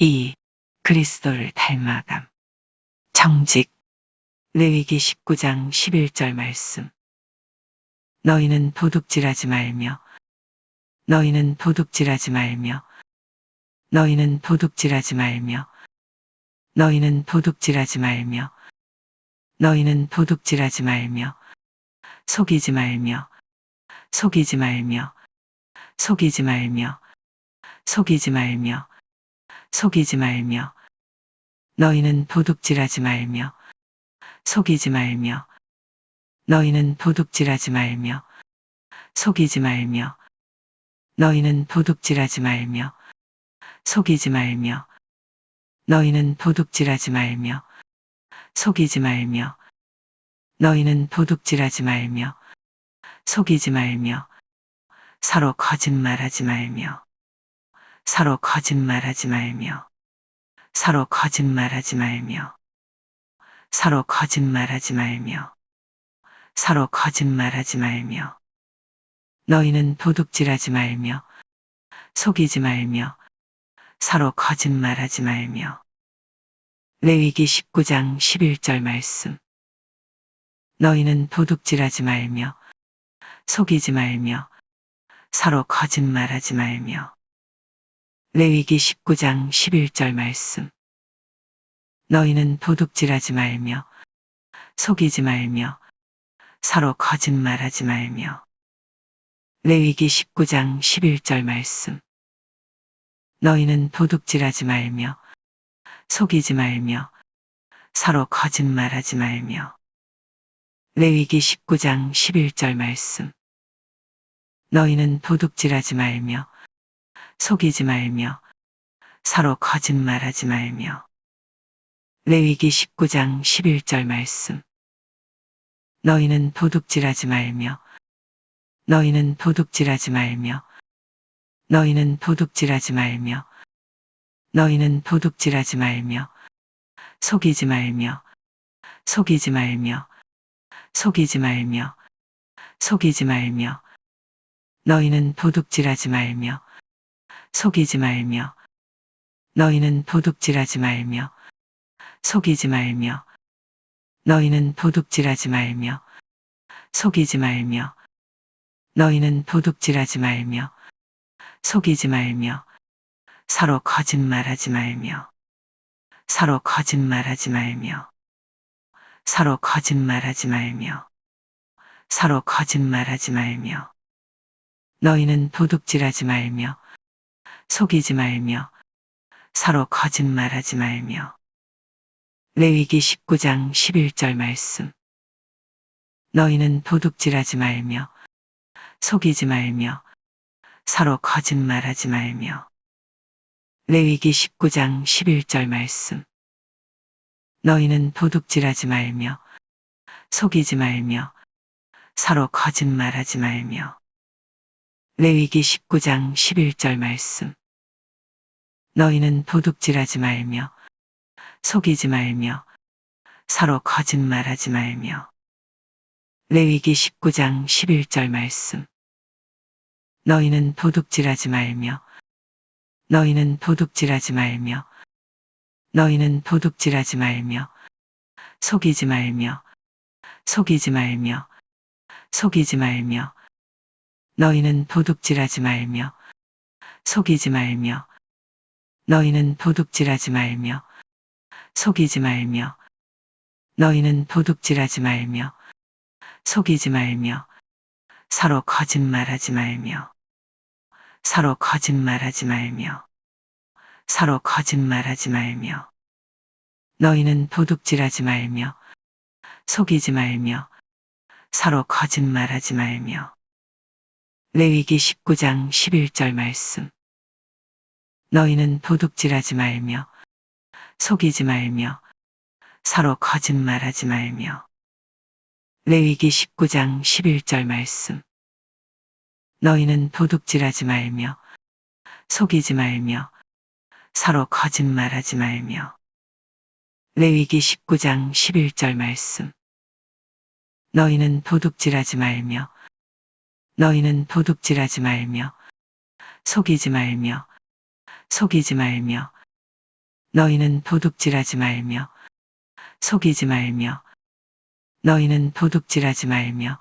2. 그리스도를 닮아감. 정직. 레위기 19장 11절 말씀. 너희는 도둑질하지 말며 너희는 도둑질하지 말며 너희는 도둑질하지 말며 너희는 도둑질하지 말며 너희는 도둑질하지 말며 속이지 말며 속이지 말며 속이지 말며 속이지 말며 속이지 말며 너희는 도둑질하지 말며 속이지 말며 너희는 도둑질하지 말며 속이지 말며 너희는 도둑질하지 말며 속이지 말며 너희는 도둑질하지 말며 속이지 말며 너희는 도둑질하지 말며 속이지 말며 서로 거짓말하지 말며 서로 거짓말하지 말며 서로 거짓말하지 말며 서로 거짓말하지 말며 서로 거짓말하지 말며 너희는 도둑질하지 말며 속이지 말며 서로 거짓말하지 말며. 레위기 19장 11절 말씀. 너희는 도둑질하지 말며 속이지 말며 서로 거짓말하지 말며. 레위기 19장 11절 말씀. 너희는 도둑질하지 말며 속이지 말며 서로 거짓말하지 말며. 레위기 19장 11절 말씀. 너희는 도둑질하지 말며 속이지 말며 서로 거짓말하지 말며. 레위기 19장 11절 말씀. 너희는 도둑질하지 말며 속이지 말며 서로 거짓말하지 말며. 레위기 19장 11절 말씀. 너희는 도둑질하지 말며 너희는 도둑질하지 말며 너희는 도둑질하지 말며 너희는 도둑질하지 말며 속이지 말며 속이지 말며 속이지 말며 속이지 말며 너희는 도둑질하지 말며 속이지 말며 너희는 도둑질하지 말며 속이지 말며 너희는 도둑질하지 말며 속이지 말며 너희는 도둑질하지 말며 속이지 말며 서로 거짓말하지 말며 서로 거짓말하지 말며 서로 거짓말하지 말며 서로 거짓말하지 말며 너희는 도둑질하지 말며 속이지 말며 서로 거짓말하지 말며. 레위기 19장 11절 말씀. 너희는 도둑질하지 말며 속이지 말며 서로 거짓말하지 말며. 레위기 19장 11절 말씀. 너희는 도둑질하지 말며 속이지 말며 서로 거짓말하지 말며. 레위기 19장 11절 말씀. 너희는 도둑질하지 말며 속이지 말며 서로 거짓말하지 말며. 레위기 19장 11절 말씀. 너희는 도둑질하지 말며 너희는 도둑질하지 말며 너희는 도둑질하지 말며 속이지 말며 속이지 말며 속이지 말며 너희는 도둑질하지 말며 속이지 말며 너희는 도둑질하지 말며 속이지 말며 너희는 도둑질하지 말며 속이지 말며 서로 거짓말하지 말며 서로 거짓말하지 말며 서로 거짓말하지 말며 너희는 도둑질하지 말며 속이지 말며 서로 거짓말하지 말며. 레위기 19장 11절 말씀. 너희는 도둑질하지 말며 속이지 말며 서로 거짓말하지 말며. 레위기 19장 11절 말씀. 너희는 도둑질하지 말며 속이지 말며 서로 거짓말하지 말며. 레위기 19장 11절 말씀. 너희는 도둑질하지 말며 너희는 도둑질하지 말며 속이지 말며 속이지 말며 너희는 도둑질하지 말며 속이지 말며 너희는 도둑질하지 말며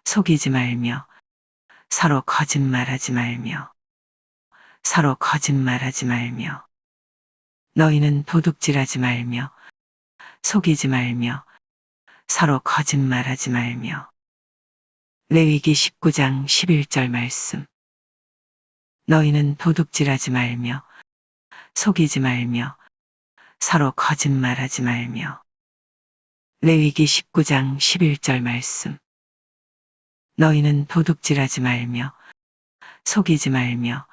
속이지 말며 서로 거짓말하지 말며 서로 거짓말하지 말며 너희는 도둑질하지 말며 속이지 말며 서로 거짓말하지 말며 레위기 19장 11절 말씀. 너희는 도둑질하지 말며 속이지 말며 서로 거짓말하지 말며 레위기 19장 11절 말씀. 너희는 도둑질하지 말며 속이지 말며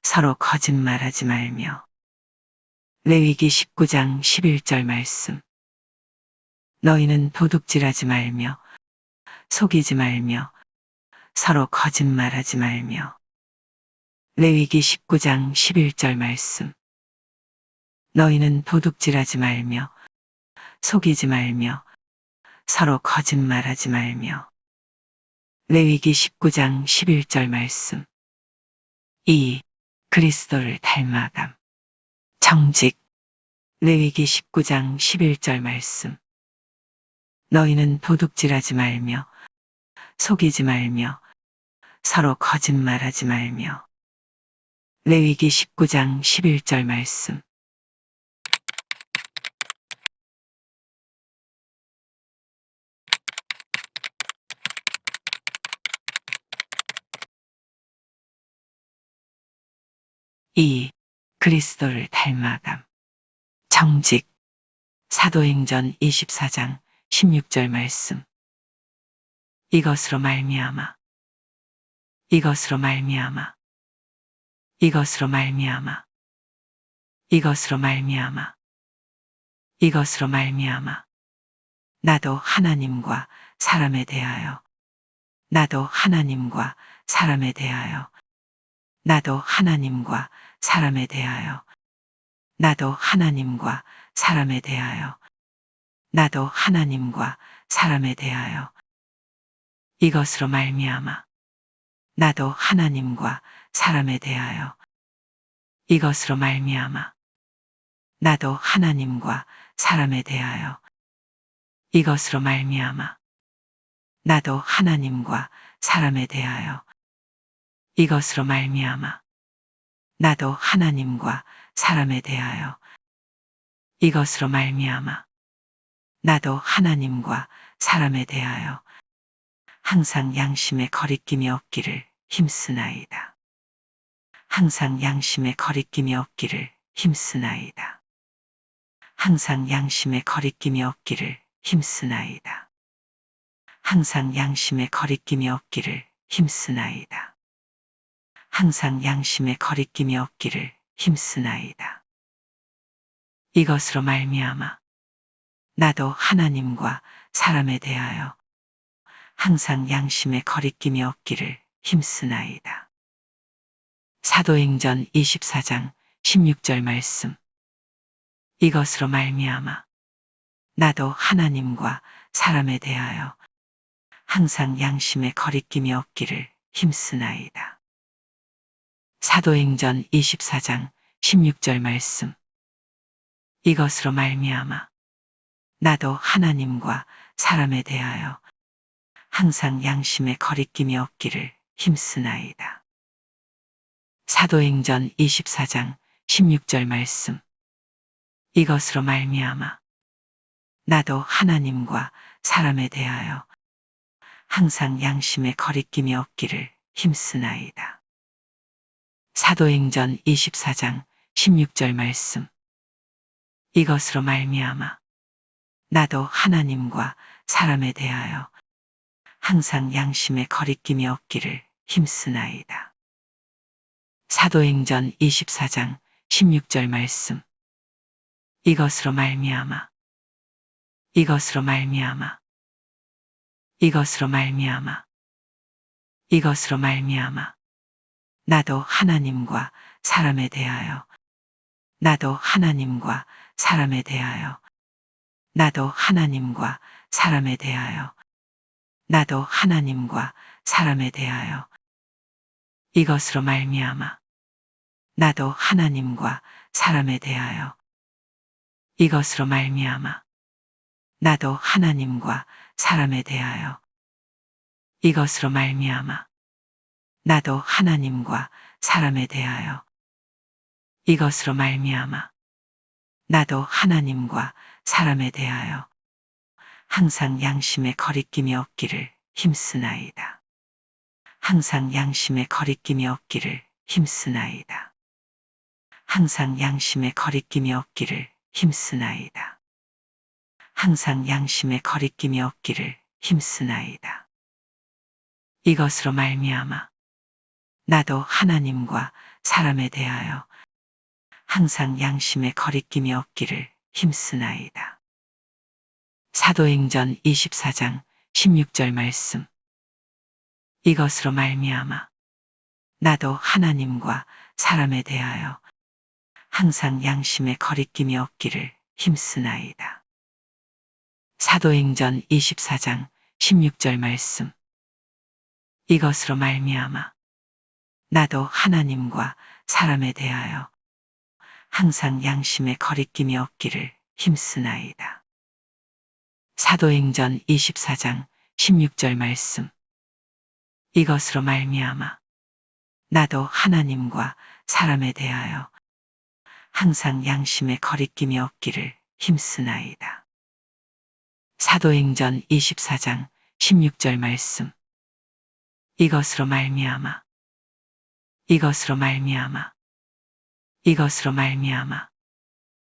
서로 거짓말하지 말며 레위기 19장 11절 말씀. 너희는 도둑질하지 말며 속이지 말며 서로 거짓말하지 말며 레위기 19장 11절 말씀. 너희는 도둑질하지 말며 속이지 말며 서로 거짓말하지 말며 레위기 19장 11절 말씀. 2. 그리스도를 닮아감. 정직. 레위기 19장 11절 말씀. 너희는 도둑질하지 말며 속이지 말며 서로 거짓말하지 말며 레위기 19장 11절 말씀. 2. 그리스도를 닮아감. 정직. 사도행전 24장 16절 말씀. 이것으로 말미암아 이것으로 말미암아 이것으로 말미암아 이것으로 말미암아 이것으로 말미암아 나도 하나님과 사람에 대하여 나도 하나님과 사람에 대하여 나도 하나님과 사람에 대하여 나도 하나님과 사람에 대하여 나도 하나님과 사람에 대하여 이것으로 말미암아 나도 하나님과 사람에 대하여 이것으로 말미암아 나도 하나님과 사람에 대하여 이것으로 말미암아 나도 하나님과 사람에 대하여 이것으로 말미암아 나도 하나님과 사람에 대하여 이것으로 말미암아 나도 하나님과 사람에 대하여 항상 양심에 거리낌이 없기를 힘쓰나이다. 항상 양심에 거리낌이 없기를 힘쓰나이다. 항상 양심에 거리낌이 없기를 힘쓰나이다. 항상 양심에 거리낌이 없기를 힘쓰나이다. 항상 양심에 거리낌이 없기를 힘쓰나이다. 이것으로 말미암아 나도 하나님과 사람에 대하여 항상 양심에 거리낌이 없기를 힘쓰나이다. 사도행전 24장 16절 말씀. 이것으로 말미암아 나도 하나님과 사람에 대하여 항상 양심에 거리낌이 없기를 힘쓰나이다. 사도행전 24장 16절 말씀. 이것으로 말미암아 나도 하나님과 사람에 대하여 항상 양심에 거리낌이 없기를 힘쓰나이다. 사도행전 24장 16절 말씀. 이것으로 말미암아 나도 하나님과 사람에 대하여 항상 양심에 거리낌이 없기를 힘쓰나이다. 사도행전 24장 16절 말씀. 이것으로 말미암아 나도 하나님과 사람에 대하여 항상 양심에 거리낌이 없기를 힘쓰나이다. 사도행전 24장 16절 말씀. 이것으로 말미암아 이것으로 말미암아 이것으로 말미암아 이것으로 말미암아 나도 하나님과 사람에 대하여 나도 하나님과 사람에 대하여 나도 하나님과 사람에 대하여 나도 하나님과 사람에 대하여 이것으로 말미암아 나도 하나님과 사람에 대하여 이것으로 말미암아 나도 하나님과 사람에 대하여 이것으로 말미암아 나도 하나님과 사람에 대하여 이것으로 말미암아 나도 하나님과 사람에 대하여 항상 양심의 거리낌이 없기를 힘쓰나이다. 항상 양심의 거리낌이 없기를 힘쓰나이다. 항상 양심의 거리낌이 없기를 힘쓰나이다. 항상 양심의 거리낌이 없기를 힘쓰나이다. 이것으로 말미암아 나도 하나님과 사람에 대하여 항상 양심의 거리낌이 없기를 힘쓰나이다. 사도행전 24장 16절 말씀. 이것으로 말미암아 나도 하나님과 사람에 대하여 항상 양심의 거리낌이 없기를 힘쓰나이다. 사도행전 24장 16절 말씀. 이것으로 말미암아 나도 하나님과 사람에 대하여 항상 양심의 거리낌이 없기를 힘쓰나이다. 사도행전 24장 16절 말씀. 이것으로 말미암아 나도 하나님과 사람에 대하여 항상 양심의 거리낌이 없기를 힘쓰나이다. 사도행전 24장 16절 말씀. 이것으로 말미암아 이것으로 말미암아 이것으로 말미암아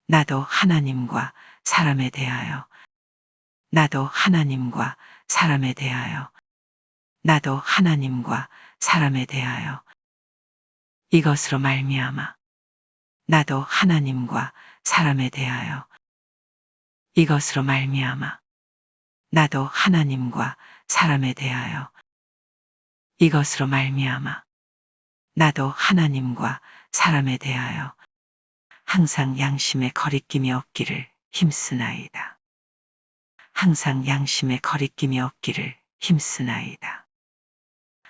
나도 하나님과 사람에 대하여 나도 하나님과 사람에 대하여 나도 하나님과 사람에 대하여 이것으로 말미암아 나도 하나님과 사람에 대하여 이것으로 말미암아 나도 하나님과 사람에 대하여 이것으로 말미암아 나도 하나님과 사람에 대하여 항상 양심의 거리낌이 없기를 힘쓰나이다. 항상 양심의 거리낌이 없기를 힘쓰나이다.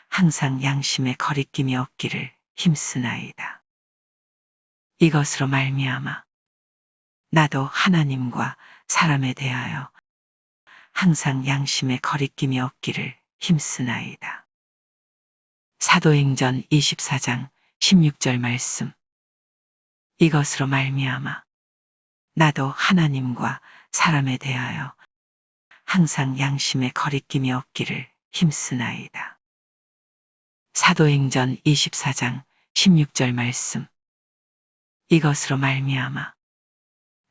항상 양심의 거리낌이 없기를 힘쓰나이다. 이것으로 말미암아 나도 하나님과 사람에 대하여 항상 양심의 거리낌이 없기를 힘쓰나이다. 사도행전 24장 16절 말씀. 이것으로 말미암아 나도 하나님과 사람에 대하여 항상 양심의 거리낌이 없기를 힘쓰나이다. 사도행전 24장 16절 말씀. 이것으로 말미암아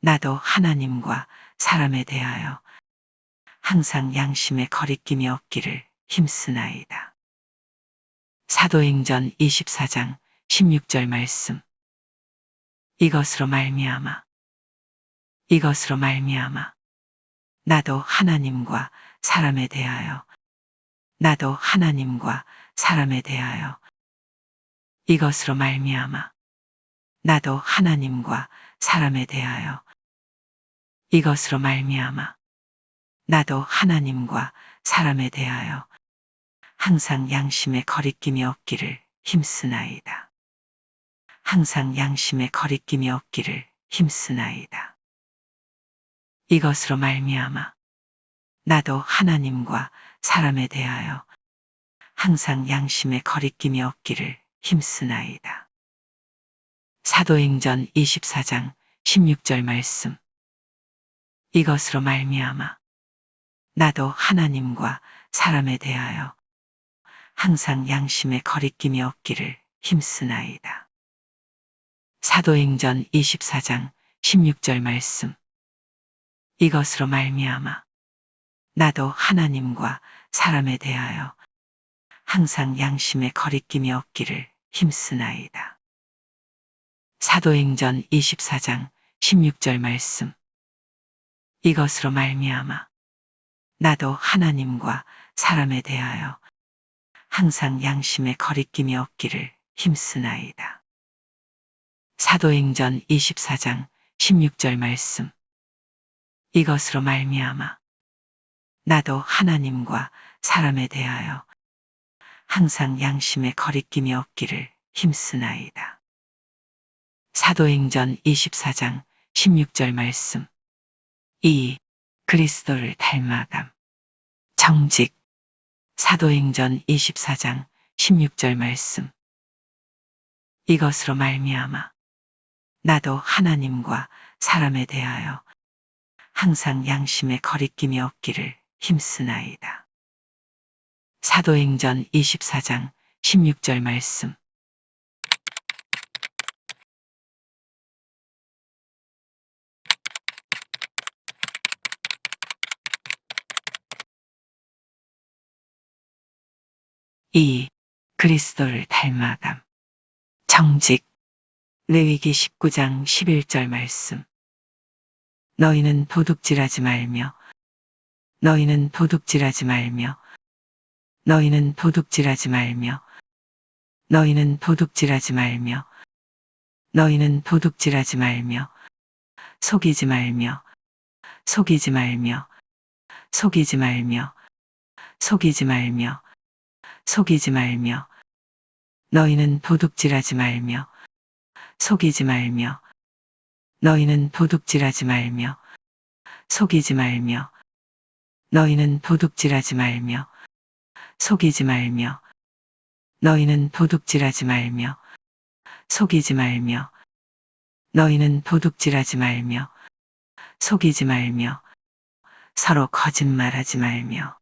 나도 하나님과 사람에 대하여 항상 양심의 거리낌이 없기를 힘쓰나이다. 사도행전 24장 16절 말씀. 이것으로 말미암아 이것으로 말미암아 나도 하나님과 사람에 대하여 나도 하나님과 사람에 대하여 이것으로 말미암아 나도 하나님과 사람에 대하여 이것으로 말미암아 나도 하나님과 사람에 대하여 항상 양심의 거리낌이 없기를 힘쓰나이다. 항상 양심의 거리낌이 없기를 힘쓰나이다. 이것으로 말미암아 나도 하나님과 사람에 대하여 항상 양심의 거리낌이 없기를 힘쓰나이다. 사도행전 24장 16절 말씀. 이것으로 말미암아 나도 하나님과 사람에 대하여 항상 양심의 거리낌이 없기를 힘쓰나이다. 사도행전 24장 16절 말씀. 이것으로 말미암아 나도 하나님과 사람에 대하여 항상 양심의 거리낌이 없기를 힘쓰나이다. 사도행전 24장 16절 말씀. 이것으로 말미암아 나도 하나님과 사람에 대하여 항상 양심의 거리낌이 없기를 힘쓰나이다. 사도행전 24장 16절 말씀. 이것으로 말미암아 나도 하나님과 사람에 대하여 항상 양심의 거리낌이 없기를 힘쓰나이다. 사도행전 24장 16절 말씀. 2. 그리스도를 닮아감. 정직. 사도행전 24장 16절 말씀. 이것으로 말미암아 나도 하나님과 사람에 대하여 항상 양심의 거리낌이 없기를 힘쓰나이다. 사도행전 24장 16절 말씀. 이 그리스도를 닮아감. 정직. 레위기 19장 11절 말씀. 너희는 도둑질하지 말며 너희는 도둑질하지 말며 너희는 도둑질하지 말며 너희는 도둑질하지 말며 너희는 도둑질하지 말며 속이지 말며 속이지 말며 속이지 말며 속이지 말며 속이지 말며 너희는 도둑질하지 말며 속이지 말며 너희는 도둑질하지 말며 속이지 말며 너희는 도둑질하지 말며 속이지 말며 너희는 도둑질하지 말며 속이지 말며 너희는 도둑질하지 말며 속이지 말며 서로 거짓말하지 말며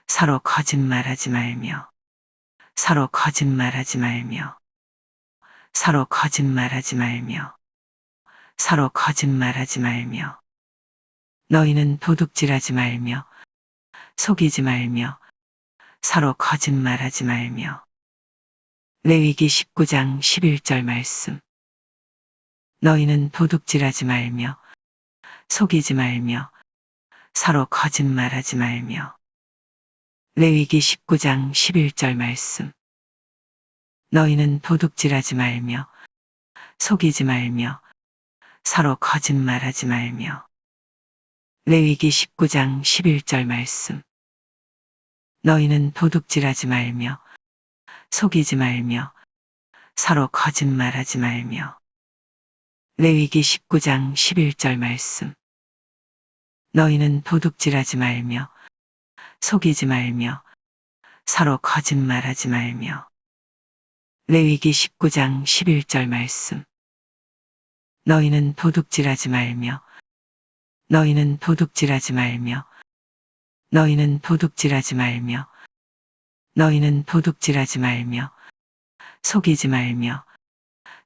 서로 거짓말하지 말며 서로 거짓말하지 말며 서로 거짓말하지 말며 서로 거짓말하지 말며 너희는 도둑질하지 말며 속이지 말며 서로 거짓말하지 말며 레위기 19장 11절 말씀. 너희는 도둑질하지 말며 속이지 말며 서로 거짓말하지 말며 레위기 19장 11절 말씀. 너희는 도둑질하지 말며 속이지 말며 서로 거짓말하지 말며 레위기 19장 11절 말씀. 너희는 도둑질하지 말며 속이지 말며 서로 거짓말하지 말며 레위기 19장 11절 말씀. 너희는 도둑질하지 말며 속이지 말며 서로 거짓말하지 말며 레위기 19장 11절 말씀. 너희는 도둑질하지 말며 너희는 도둑질하지 말며 너희는 도둑질하지 말며 너희는 도둑질하지 말며 속이지 말며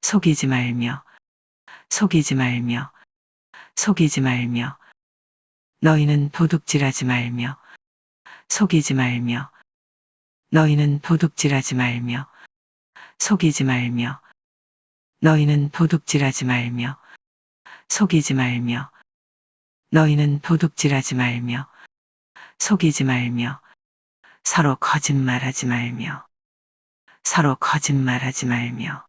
속이지 말며 속이지 말며 속이지 말며 너희는 도둑질하지 말며 속이지 말며 너희는 도둑질하지 말며 속이지 말며 너희는 도둑질하지 말며 속이지 말며 너희는 도둑질하지 말며 속이지 말며 서로 거짓말하지 말며 서로 거짓말하지 말며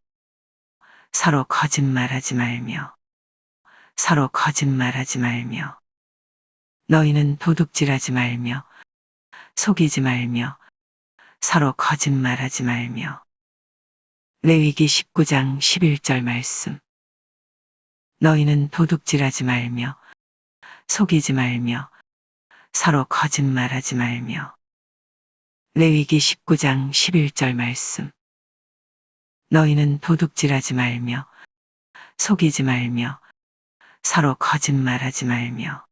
서로 거짓말하지 말며 서로 거짓말하지 말며 너희는 도둑질하지 말며 속이지 말며 서로 거짓말하지 말며 레위기 19장 11절 말씀. 너희는 도둑질하지 말며 속이지 말며 서로 거짓말하지 말며 레위기 19장 11절 말씀. 너희는 도둑질하지 말며 속이지 말며 서로 거짓말하지 말며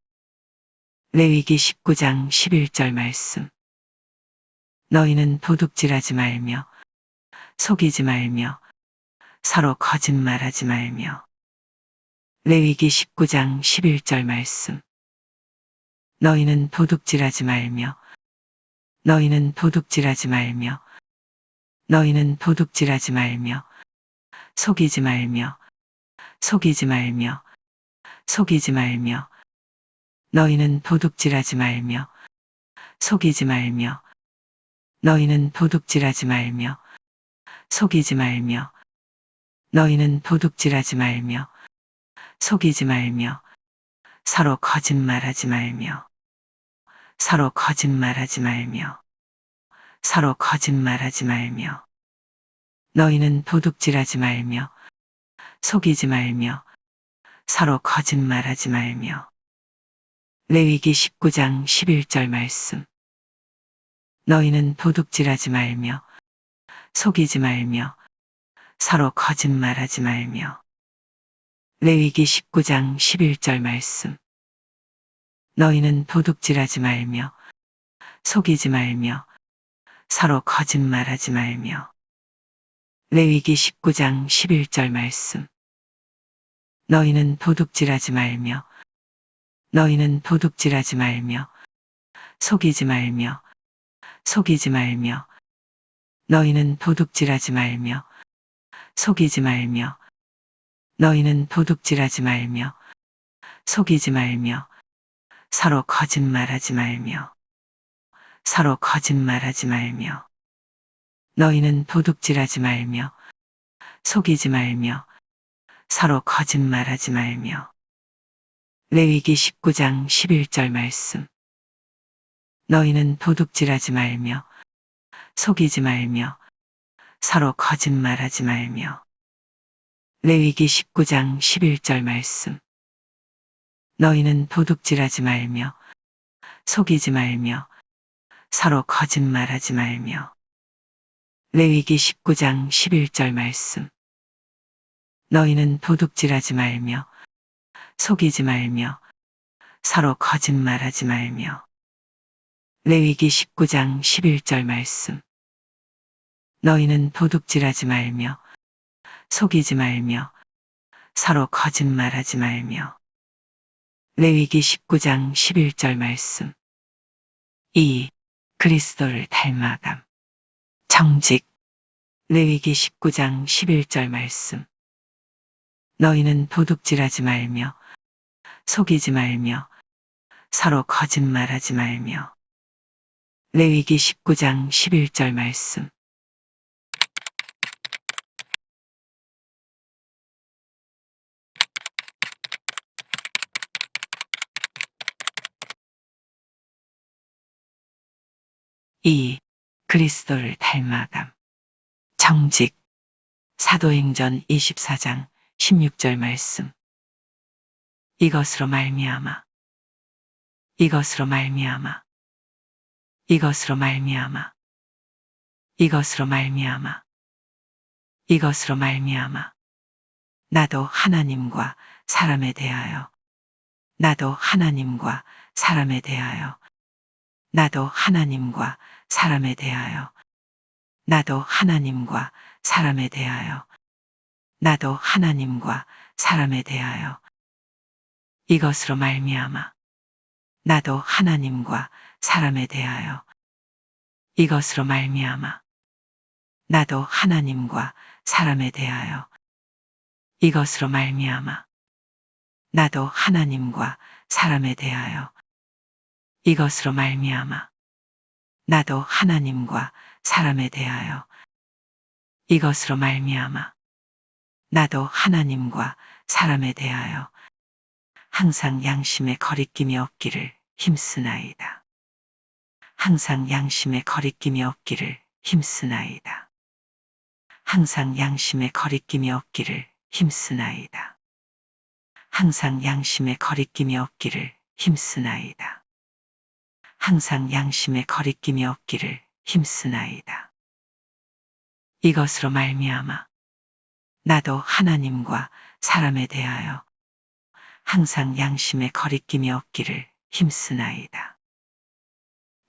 레위기 19장 11절 말씀. 너희는 도둑질하지 말며 속이지 말며 서로 거짓말하지 말며 레위기 19장 11절 말씀. 너희는 도둑질하지 말며 너희는 도둑질하지 말며 너희는 도둑질하지 말며 속이지 말며 속이지 말며 속이지 말며 너희는 도둑질하지 말며 속이지 말며 너희는 도둑질하지 말며 속이지 말며 너희는 도둑질하지 말며 속이지 말며 서로 거짓말하지 말며 서로 거짓말하지 말며 서로 거짓말하지 말며 너희는 도둑질하지 말며 속이지 말며 서로 거짓말하지 말며. 레위기 19장 11절 말씀. 너희는 도둑질하지 말며 속이지 말며 서로 거짓말하지 말며. 레위기 19장 11절 말씀. 너희는 도둑질하지 말며 속이지 말며 서로 거짓말하지 말며. 레위기 19장 11절 말씀. 너희는 도둑질하지 말며 너희는 도둑질하지 말며 속이지 말며 속이지 말며. 너희는 도둑질하지 말며 속이지 말며. 너희는 도둑질하지 말며 속이지 말며 서로 거짓말하지 말며 서로 거짓말하지 말며. 너희는 도둑질하지 말며 속이지 말며 서로 거짓말하지 말며. 레위기 19장 11절 말씀. 너희는 도둑질하지 말며 속이지 말며 서로 거짓말하지 말며. 레위기 19장 11절 말씀. 너희는 도둑질하지 말며 속이지 말며 서로 거짓말하지 말며. 레위기 19장 11절 말씀. 너희는 도둑질하지 말며 속이지 말며 서로 거짓말하지 말며. 레위기 19장 11절 말씀. 너희는 도둑질하지 말며 속이지 말며 서로 거짓말하지 말며. 레위기 19장 11절 말씀. 2. 그리스도를 닮아감. 정직. 레위기 19장 11절 말씀. 너희는 도둑질하지 말며 속이지 말며 서로 거짓말하지 말며. 레위기 19장 11절 말씀. 2. 그리스도를 닮아감. 정직. 사도행전 24장 16절 말씀. 이것으로 말미암아 이것으로 말미암아 이것으로 말미암아 이것으로 말미암아 이것으로 말미암아 나도 하나님과 사람에 대하여 나도 하나님과 사람에 대하여 나도 하나님과 사람에 대하여 나도 하나님과 사람에 대하여 나도 하나님과 사람에 대하여 이것으로 말미암아 나도 하나님과 사람에 대하여 이것으로 말미암아 나도 하나님과 사람에 대하여 이것으로 말미암아 나도 하나님과 사람에 대하여 이것으로 말미암아 나도 하나님과 사람에 대하여 이것으로 말미암아 나도 하나님과 사람에 대하여 항상 양심에 거리낌이 없기를 힘쓰나이다. 항상 양심에 거리낌이 없기를 힘쓰나이다. 항상 양심에 거리낌이 없기를 힘쓰나이다. 항상 양심에 거리낌이 없기를 힘쓰나이다. 항상 양심에 거리낌이 없기를 힘쓰나이다. 이것으로 말미암아 나도 하나님과 사람에 대하여 항상 양심에 거리낌이 없기를 힘쓰나이다.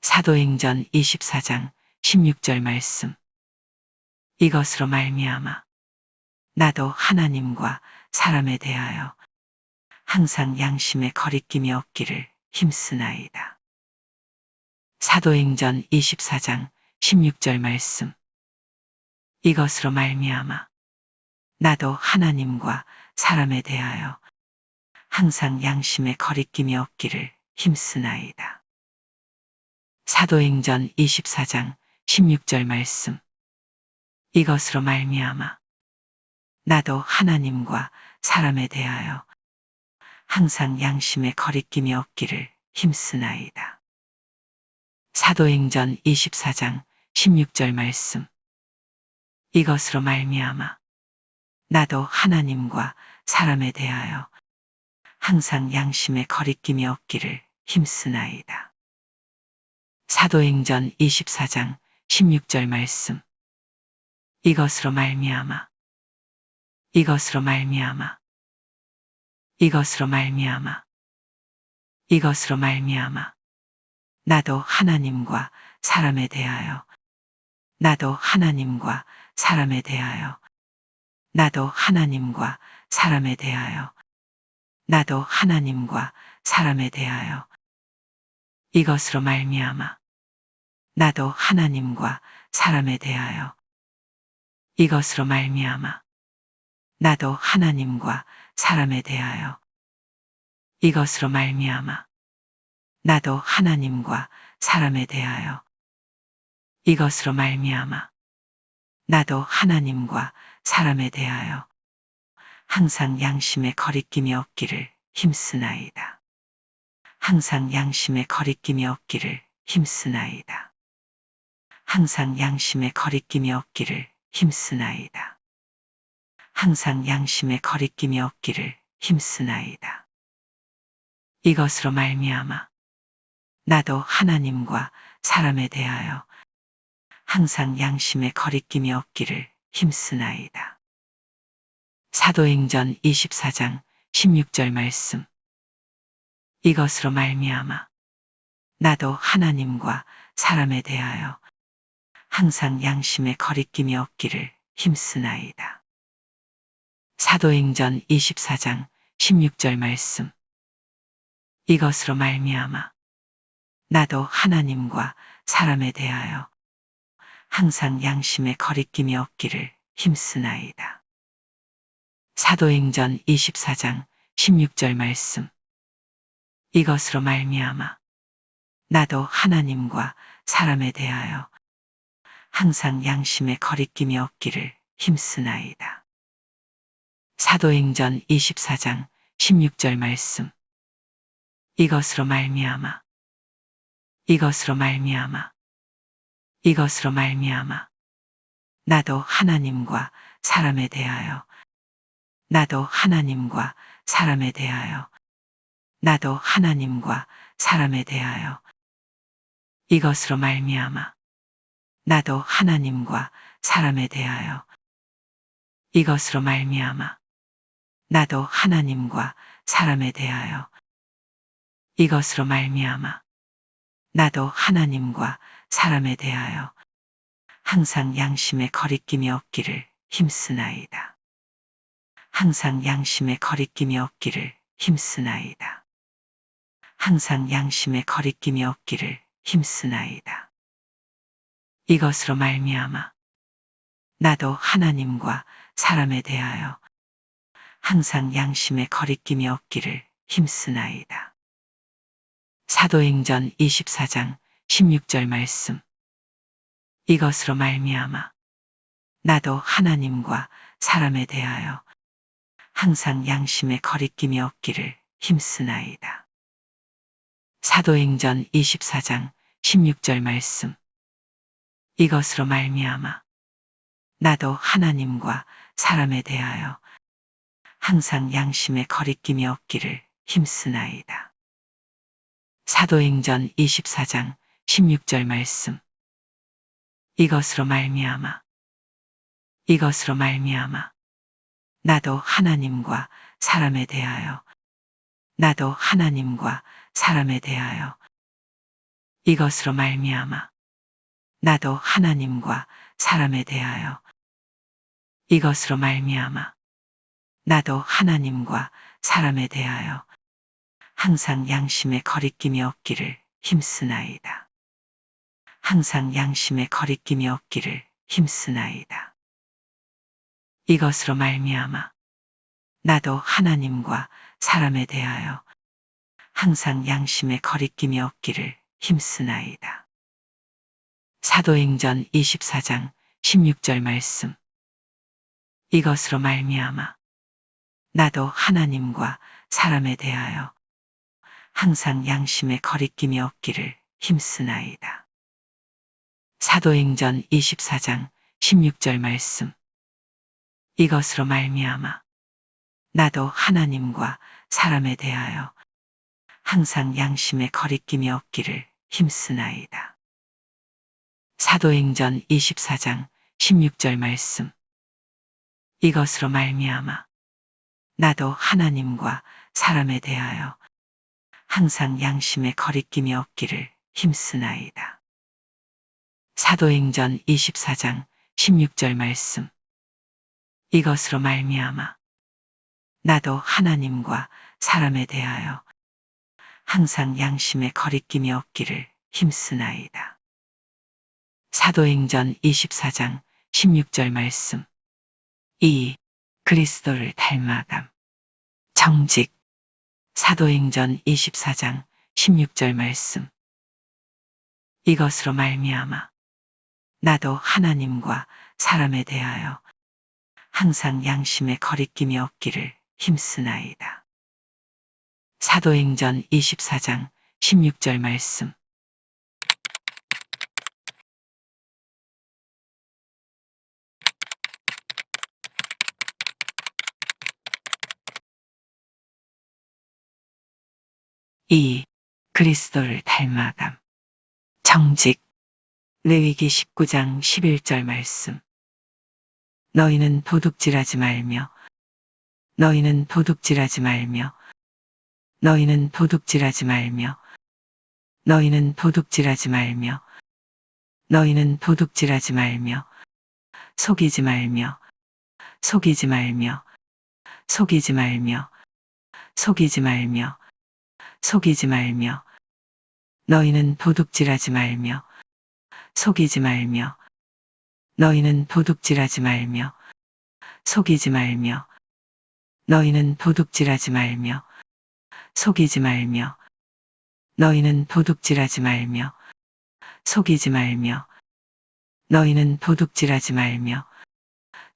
사도행전 24장 16절 말씀. 이것으로 말미암아 나도 하나님과 사람에 대하여 항상 양심에 거리낌이 없기를 힘쓰나이다. 사도행전 24장 16절 말씀. 이것으로 말미암아 나도 하나님과 사람에 대하여 항상 양심에 거리낌이 없기를 힘쓰나이다. 사도행전 24장 16절 말씀. 이것으로 말미암아 나도 하나님과 사람에 대하여 항상 양심에 거리낌이 없기를 힘쓰나이다. 사도행전 24장 16절 말씀. 이것으로 말미암아 나도 하나님과 사람에 대하여 항상 양심의 거리낌이 없기를 힘쓰나이다. 사도행전 24장 16절 말씀. 이것으로 말미암아 이것으로 말미암아 이것으로 말미암아 이것으로 말미암아 나도 하나님과 사람에 대하여 나도 하나님과 사람에 대하여 나도 하나님과 사람에 대하여 나도 하나님과 사람에 대하여 이것으로 말미암아 나도 하나님과 사람에 대하여 이것으로 말미암아 나도 하나님과 사람에 대하여 이것으로 말미암아 나도 하나님과 사람에 대하여 이것으로 말미암아 나도 하나님과 사람에 대하여 항상 양심의 거리낌이 없기를 힘쓰나이다. 항상 양심의 거리낌이 없기를 힘쓰나이다. 항상 양심의 거리낌이 없기를 힘쓰나이다. 항상 양심의 거리낌이 없기를 힘쓰나이다. 이것으로 말미암아 나도 하나님과 사람에 대하여 항상 양심의 거리낌이 없기를 힘쓰나이다. 사도행전 24장 16절 말씀. 이것으로 말미암아 나도 하나님과 사람에 대하여 항상 양심의 거리낌이 없기를 힘쓰나이다. 사도행전 24장 16절 말씀. 이것으로 말미암아 나도 하나님과 사람에 대하여 항상 양심의 거리낌이 없기를 힘쓰나이다. 사도행전 24장 16절 말씀. 이것으로 말미암아 나도 하나님과 사람에 대하여 항상 양심의 거리낌이 없기를 힘쓰나이다. 사도행전 24장 16절 말씀. 이것으로 말미암아 이것으로 말미암아 이것으로 말미암아 나도 하나님과 사람에 대하여 나도 하나님과 사람에 대하여 나도 하나님과 사람에 대하여 이것으로 말미암아 나도 하나님과 사람에 대하여 이것으로 말미암아 나도 하나님과 사람에 대하여 이것으로 말미암아 나도 하나님과 사람에 대하여 항상 양심의 거리낌이 없기를 힘쓰나이다. 항상 양심의 거리낌이 없기를 힘쓰나이다. 항상 양심의 거리낌이 없기를 힘쓰나이다. 이것으로 말미암아 나도 하나님과 사람에 대하여 항상 양심의 거리낌이 없기를 힘쓰나이다. 사도행전 24장 16절 말씀. 이것으로 말미암아 나도 하나님과 사람에 대하여 항상 양심의 거리낌이 없기를 힘쓰나이다. 사도행전 24장 16절 말씀. 이것으로 말미암아 나도 하나님과 사람에 대하여 항상 양심의 거리낌이 없기를 힘쓰나이다. 사도행전 24장 16절 말씀. 이것으로 말미암아 이것으로 말미암아 나도 하나님과 사람에 대하여 나도 하나님과 사람에 대하여 이것으로 말미암아 나도 하나님과 사람에 대하여 이것으로 말미암아 나도 하나님과 사람에 대하여 항상 양심의 거리낌이 없기를 힘쓰나이다. 항상 양심의 거리낌이 없기를 힘쓰나이다. 이것으로 말미암아 나도 하나님과 사람에 대하여 항상 양심의 거리낌이 없기를 힘쓰나이다. 사도행전 24장 16절 말씀. 이것으로 말미암아 나도 하나님과 사람에 대하여 항상 양심의 거리낌이 없기를 힘쓰나이다. 사도행전 24장 16절 말씀. 이것으로 말미암아 나도 하나님과 사람에 대하여 항상 양심의 거리낌이 없기를 힘쓰나이다. 사도행전 24장 16절 말씀. 이것으로 말미암아 나도 하나님과 사람에 대하여 항상 양심의 거리낌이 없기를 힘쓰나이다. 사도행전 24장 16절 말씀. 이것으로 말미암아 나도 하나님과 사람에 대하여 항상 양심의 거리낌이 없기를 힘쓰나이다. 사도행전 24장 16절 말씀. 이 그리스도를 닮아감. 정직. 사도행전 24장 16절 말씀. 이것으로 말미암아 나도 하나님과 사람에 대하여 항상 양심의 거리낌이 없기를 힘쓰나이다. 사도행전 24장 16절 말씀. 이 그리스도를 닮아감. 정직. 레위기 19장 11절 말씀. 너희는 도둑질하지 말며 너희는 도둑질하지 말며 너희는 도둑질하지 말며 너희는 도둑질하지 말며 너희는 도둑질하지 말며 속이지 말며 속이지 말며 속이지 말며 속이지 말며 속이지 말며 너희는 도둑질하지 말며 속이지 말며 너희는 도둑질하지 말며 속이지 말며 너희는 도둑질하지 말며 속이지 말며 너희는 도둑질하지 말며 속이지 말며 너희는 도둑질하지 말며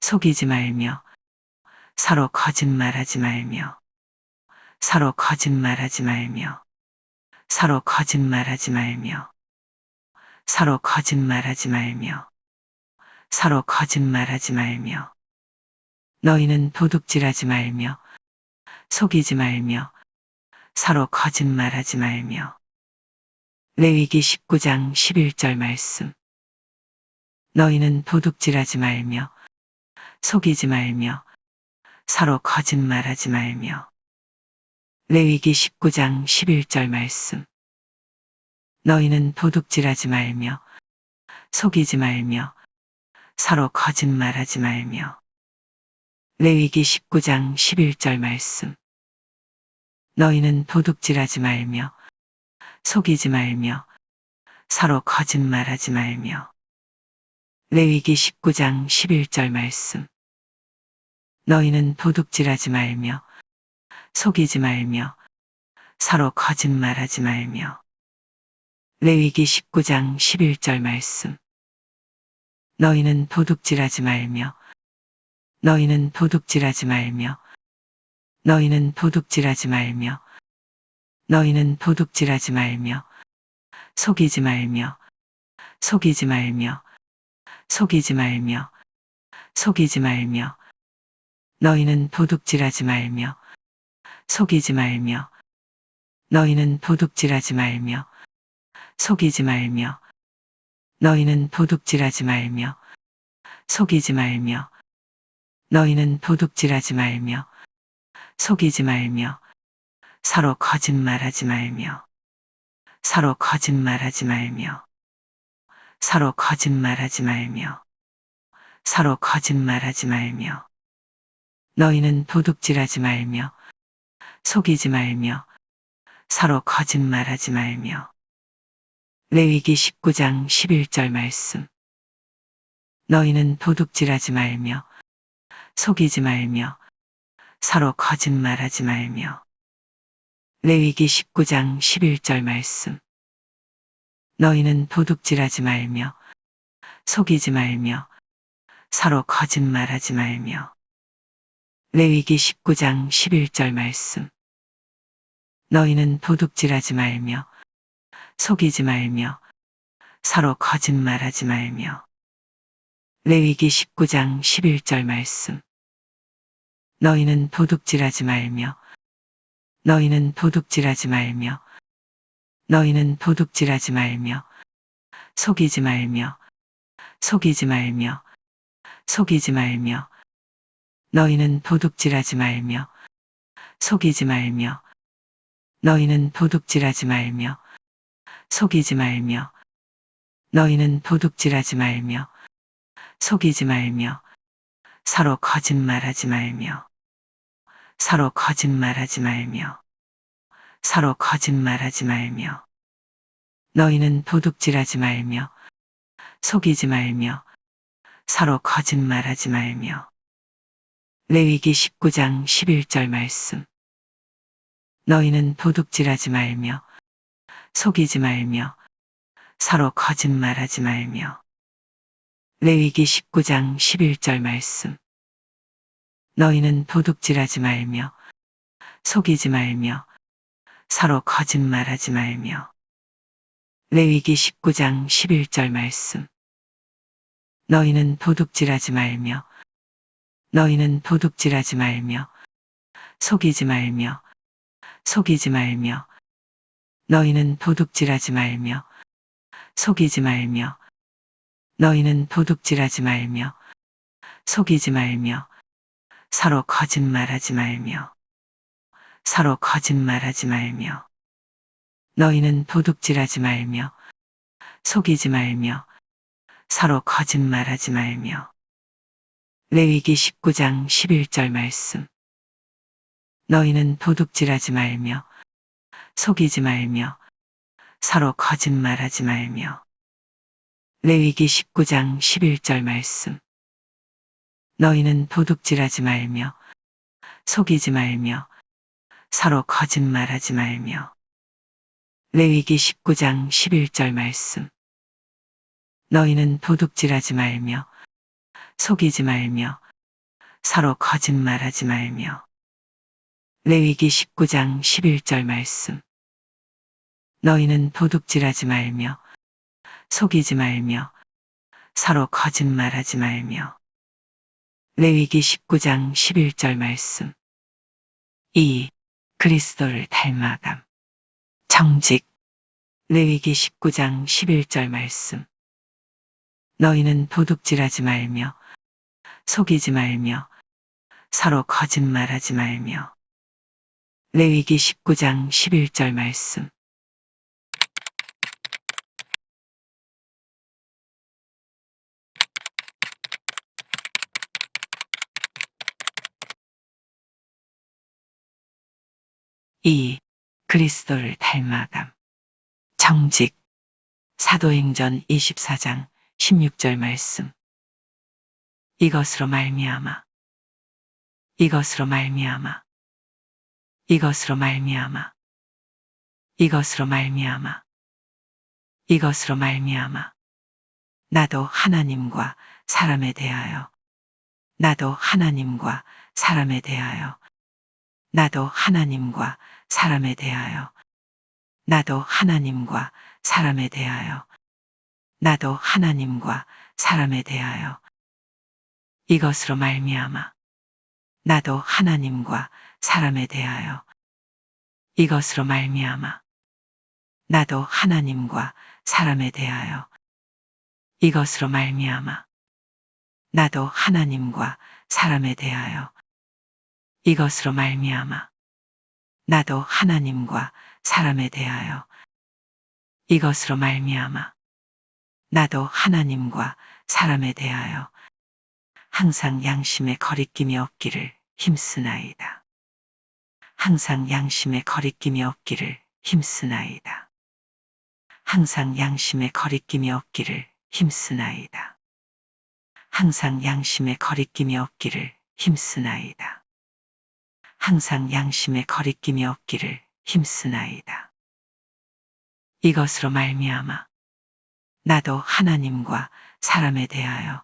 속이지 말며 서로 거짓말하지 말며 서로 거짓말하지 말며 서로 거짓말하지 말며 서로 거짓말하지 말며 서로 거짓말하지 말며 너희는 도둑질하지 말며 속이지 말며 서로 거짓말하지 말며. 레위기 19장 11절 말씀. 너희는 도둑질하지 말며 속이지 말며 서로 거짓말하지 말며. 레위기 19장 11절 말씀. 너희는 도둑질하지 말며 속이지 말며 서로 거짓말하지 말며. 레위기 19장 11절 말씀. 너희는 도둑질하지 말며 속이지 말며 서로 거짓말하지 말며. 레위기 19장 11절 말씀. 너희는 도둑질하지 말며 속이지 말며 서로 거짓말하지 말며. 레위기 19장 11절 말씀. 너희는 도둑질하지 말며 너희는 도둑질하지 말며 너희는 도둑질하지 말며 너희는 도둑질하지 말며 속이지 말며 속이지 말며 속이지 말며 속이지 말며 너희는 도둑질하지 말며 속이지 말며 너희는 도둑질하지 말며 속이지 말며 너희는 도둑질하지 말며 속이지 말며 너희는 도둑질하지 말며 속이지 말며 서로 거짓말하지 말며 서로 거짓말하지 말며 서로 거짓말하지 말며 서로 거짓말하지 말며 너희는 도둑질하지 말며 속이지 말며 서로 거짓말하지 말며. 레위기 19장 11절 말씀. 너희는 도둑질하지 말며 속이지 말며 서로 거짓말하지 말며. 레위기 19장 11절 말씀. 너희는 도둑질하지 말며 속이지 말며 서로 거짓말하지 말며. 레위기 19장 11절 말씀. 너희는 도둑질하지 말며 속이지 말며 서로 거짓말하지 말며. 레위기 19장 11절 말씀. 너희는 도둑질하지 말며 너희는 도둑질하지 말며 너희는 도둑질하지 말며 속이지 말며 속이지 말며 속이지 말며 너희는 도둑질하지 말며 속이지 말며 너희는 도둑질하지 말며 속이지 말며 너희는 도둑질하지 말며 속이지 말며 서로 거짓말하지 말며 서로 거짓말하지 말며 서로 거짓말하지 말며 너희는 도둑질하지 말며 속이지 말며 서로 거짓말하지 말며 레위기 19장 11절 말씀 너희는 도둑질하지 말며 속이지 말며 서로 거짓말하지 말며 레위기 19장 11절 말씀 너희는 도둑질하지 말며 속이지 말며 서로 거짓말하지 말며 레위기 19장 11절 말씀 너희는 도둑질하지 말며 너희는 도둑질하지 말며 속이지 말며 속이지 말며 너희는 도둑질하지 말며 속이지 말며 너희는 도둑질하지 말며 속이지 말며 서로 거짓말하지 말며 서로 거짓말하지 말며 너희는 도둑질하지 말며 속이지 말며 서로 거짓말하지 말며 레위기 19장 11절 말씀 너희는 도둑질하지 말며 속이지 말며 서로 거짓말하지 말며 레위기 19장 11절 말씀 너희는 도둑질하지 말며 속이지 말며 서로 거짓말하지 말며 레위기 19장 11절 말씀 너희는 도둑질하지 말며 속이지 말며 서로 거짓말하지 말며 레위기 19장 11절 말씀 너희는 도둑질하지 말며 속이지 말며 서로 거짓말하지 말며 레위기 19장 11절 말씀 2. 그리스도를 닮아감 정직 레위기 19장 11절 말씀 너희는 도둑질하지 말며 속이지 말며 서로 거짓말하지 말며 레위기 19장 11절 말씀 2. 그리스도를 닮아감 정직 사도행전 24장 16절 말씀 이것으로 말미암아 이것으로 말미암아 이것으로 말미암아 이것으로 말미암아 이것으로 말미암아 나도 하나님과 사람에 대하여 나도 하나님과 사람에 대하여 나도 하나님과 사람에 대하여 나도 하나님과 사람에 대하여 나도 하나님과 사람에 대하여 이것으로 말미암아 나도 하나님과 사람에 대하여 이것으로 말미암아 나도 하나님과 사람에 대하여 이것으로 말미암아 나도 하나님과 사람에 대하여 이것으로 말미암아 나도 하나님과 사람에 대하여 이것으로 말미암아 나도 하나님과 사람에 대하여 항상 양심에 거리낌이 없기를 힘쓰나이다. 항상 양심에 거리낌이 없기를 힘쓰나이다. 항상 양심에 거리낌이 없기를 힘쓰나이다. 항상 양심에 거리낌이 없기를 힘쓰나이다. 항상 양심에 거리낌이 없기를 힘쓰나이다. 이것으로 말미암아 나도 하나님과 사람에 대하여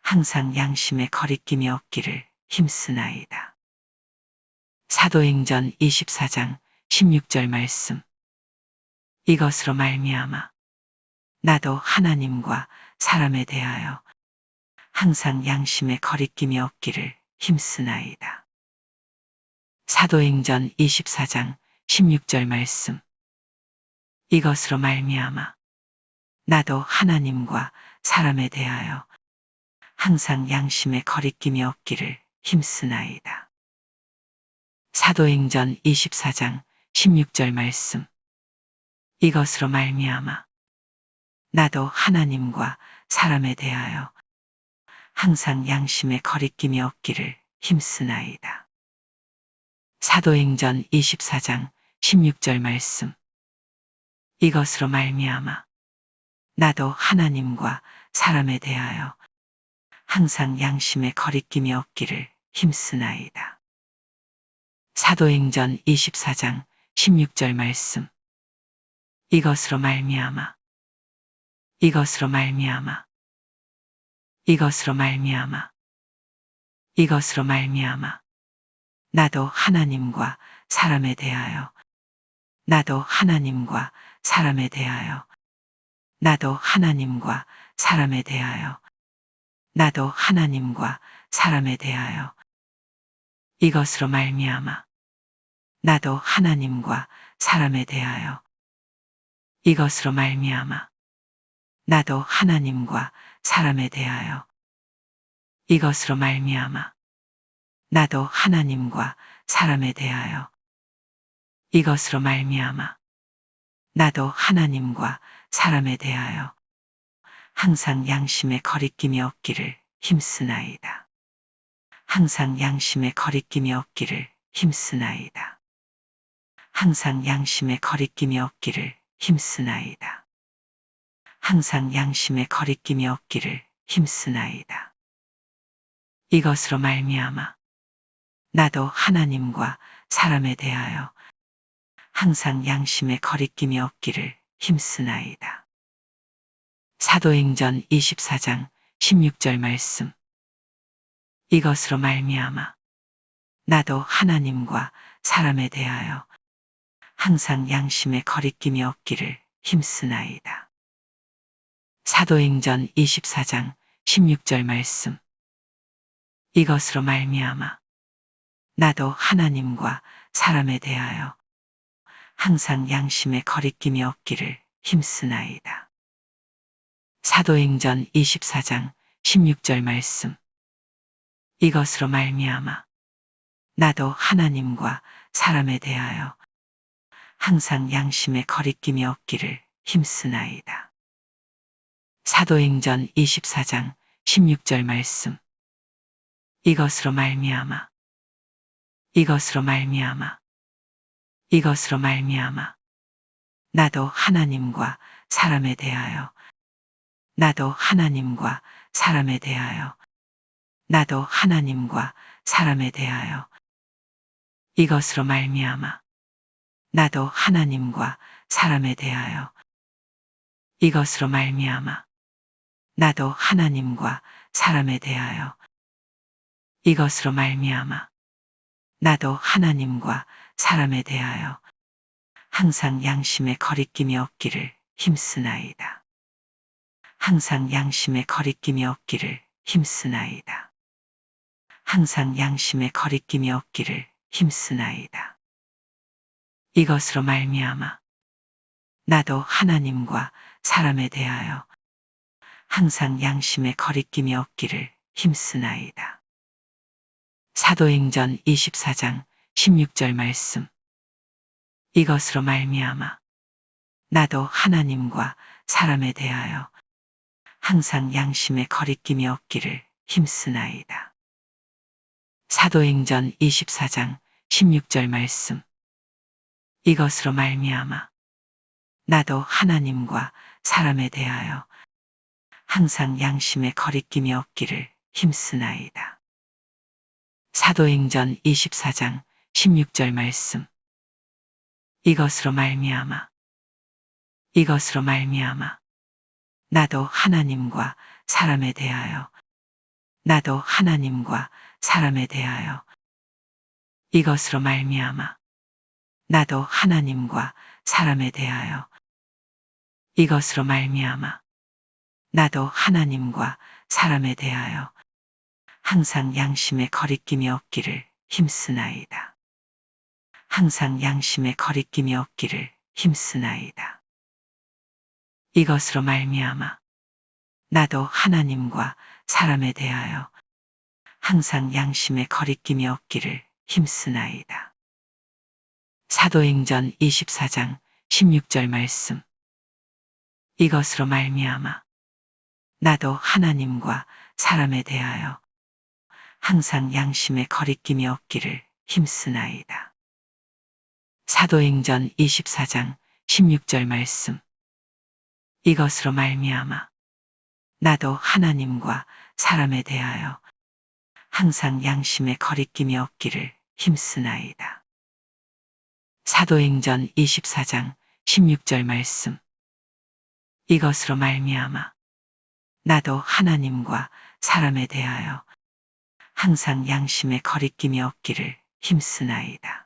항상 양심에 거리낌이 없기를 힘쓰나이다. 사도행전 24장 16절 말씀 이것으로 말미암아 나도 하나님과 사람에 대하여 항상 양심에 거리낌이 없기를 힘쓰나이다. 사도행전 24장 16절 말씀. 이것으로 말미암아 나도 하나님과 사람에 대하여 항상 양심에 거리낌이 없기를 힘쓰나이다. 사도행전 24장 16절 말씀. 이것으로 말미암아 나도 하나님과 사람에 대하여 항상 양심에 거리낌이 없기를 힘쓰나이다. 사도행전 24장 16절 말씀. 이것으로 말미암아 나도 하나님과 사람에 대하여 항상 양심에 거리낌이 없기를 힘쓰나이다. 사도행전 24장 16절 말씀. 이것으로 말미암아 이것으로 말미암아 이것으로 말미암아 이것으로 말미암아 나도 하나님과 사람에 대하여 나도 하나님과 사람에 대하여 나도 하나님과 사람에 대하여 나도 하나님과 사람에 대하여 이것으로 말미암아 나도 하나님과 사람에 대하여 이것으로 말미암아 나도 하나님과 사람에 대하여 이것으로 말미암아 나도 하나님과 사람에 대하여 이것으로 말미암아 나도 하나님과 사람에 대하여 항상 양심에 거리낌이 없기를 힘쓰나이다. 항상 양심에 거리낌이 없기를 힘쓰나이다. 항상 양심에 거리낌이 없기를 힘쓰나이다. 항상 양심에 거리낌이 없기를 힘쓰나이다. 이것으로 말미암아 나도 하나님과 사람에 대하여 항상 양심에 거리낌이 없기를 힘쓰나이다. 사도행전 24장 16절 말씀. 이것으로 말미암아 나도 하나님과 사람에 대하여 항상 양심에 거리낌이 없기를 힘쓰나이다. 사도행전 24장 16절 말씀. 이것으로 말미암아 나도 하나님과 사람에 대하여 항상 양심에 거리낌이 없기를 힘쓰나이다. 사도행전 24장 16절 말씀. 이것으로 말미암아 나도 하나님과 사람에 대하여 항상 양심에 거리낌이 없기를 힘쓰나이다. 사도행전 24장 16절 말씀. 이것으로 말미암아 이것으로 말미암아 이것으로 말미암아 나도 하나님과 사람에 대하여 나도 하나님과 사람에 대하여 나도 하나님과 사람에 대하여 이것으로 말미암아 나도 하나님과 사람에 대하여 이것으로 말미암아 나도 하나님과 사람에 대하여 이것으로 말미암아 나도 하나님과 사람에 대하여 항상 양심에 거리낌이 없기를 힘쓰나이다. 항상 양심에 거리낌이 없기를 힘쓰나이다. 항상 양심에 거리낌이 없기를 힘쓰나이다. 이것으로 말미암아 나도 하나님과 사람에 대하여 항상 양심에 거리낌이 없기를 힘쓰나이다. 사도행전 24장 16절 말씀. 이것으로 말미암아 나도 하나님과 사람에 대하여 항상 양심에 거리낌이 없기를 힘쓰나이다. 사도행전 24장 16절 말씀. 이것으로 말미암아 나도 하나님과 사람에 대하여 항상 양심에 거리낌이 없기를 힘쓰나이다. 사도행전 24장 16절 말씀. 이것으로 말미암아 이것으로 말미암아 나도 하나님과 사람에 대하여 나도 하나님과 사람에 대하여 이것으로 말미암아 나도 하나님과 사람에 대하여 이것으로 말미암아 나도 하나님과 사람에 대하여 항상 양심에 거리낌이 없기를 힘쓰나이다. 항상 양심에 거리낌이 없기를 힘쓰나이다. 이것으로 말미암아 나도 하나님과 사람에 대하여 항상 양심에 거리낌이 없기를 힘쓰나이다. 사도행전 24장 16절 말씀. 이것으로 말미암아 나도 하나님과 사람에 대하여 항상 양심에 거리낌이 없기를 힘쓰나이다. 사도행전 24장 16절 말씀. 이것으로 말미암아 나도 하나님과 사람에 대하여 항상 양심에 거리낌이 없기를 힘쓰나이다. 사도행전 24장 16절 말씀. 이것으로 말미암아 나도 하나님과 사람에 대하여 항상 양심에 거리낌이 없기를 힘쓰나이다.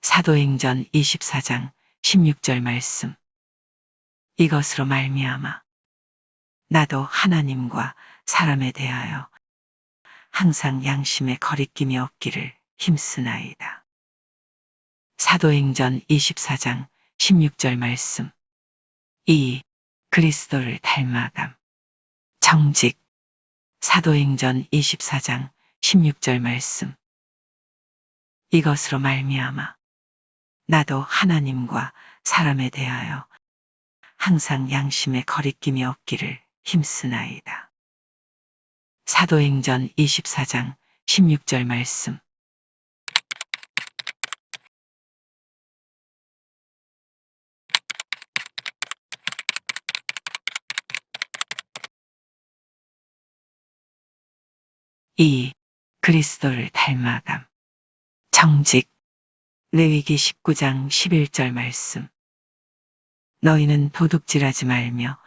사도행전 24장 16절 말씀. 이것으로 말미암아 나도 하나님과 사람에 대하여 항상 양심에 거리낌이 없기를 힘쓰나이다. 사도행전 24장 16절 말씀. 2. 그리스도를 닮아감. 정직. 사도행전 24장 16절 말씀. 이것으로 말미암아 나도 하나님과 사람에 대하여 항상 양심에 거리낌이 없기를 힘쓰나이다. 사도행전 24장 16절 말씀. 이 그리스도를 닮아감. 정직. 레위기 19장 11절 말씀. 너희는 도둑질하지 말며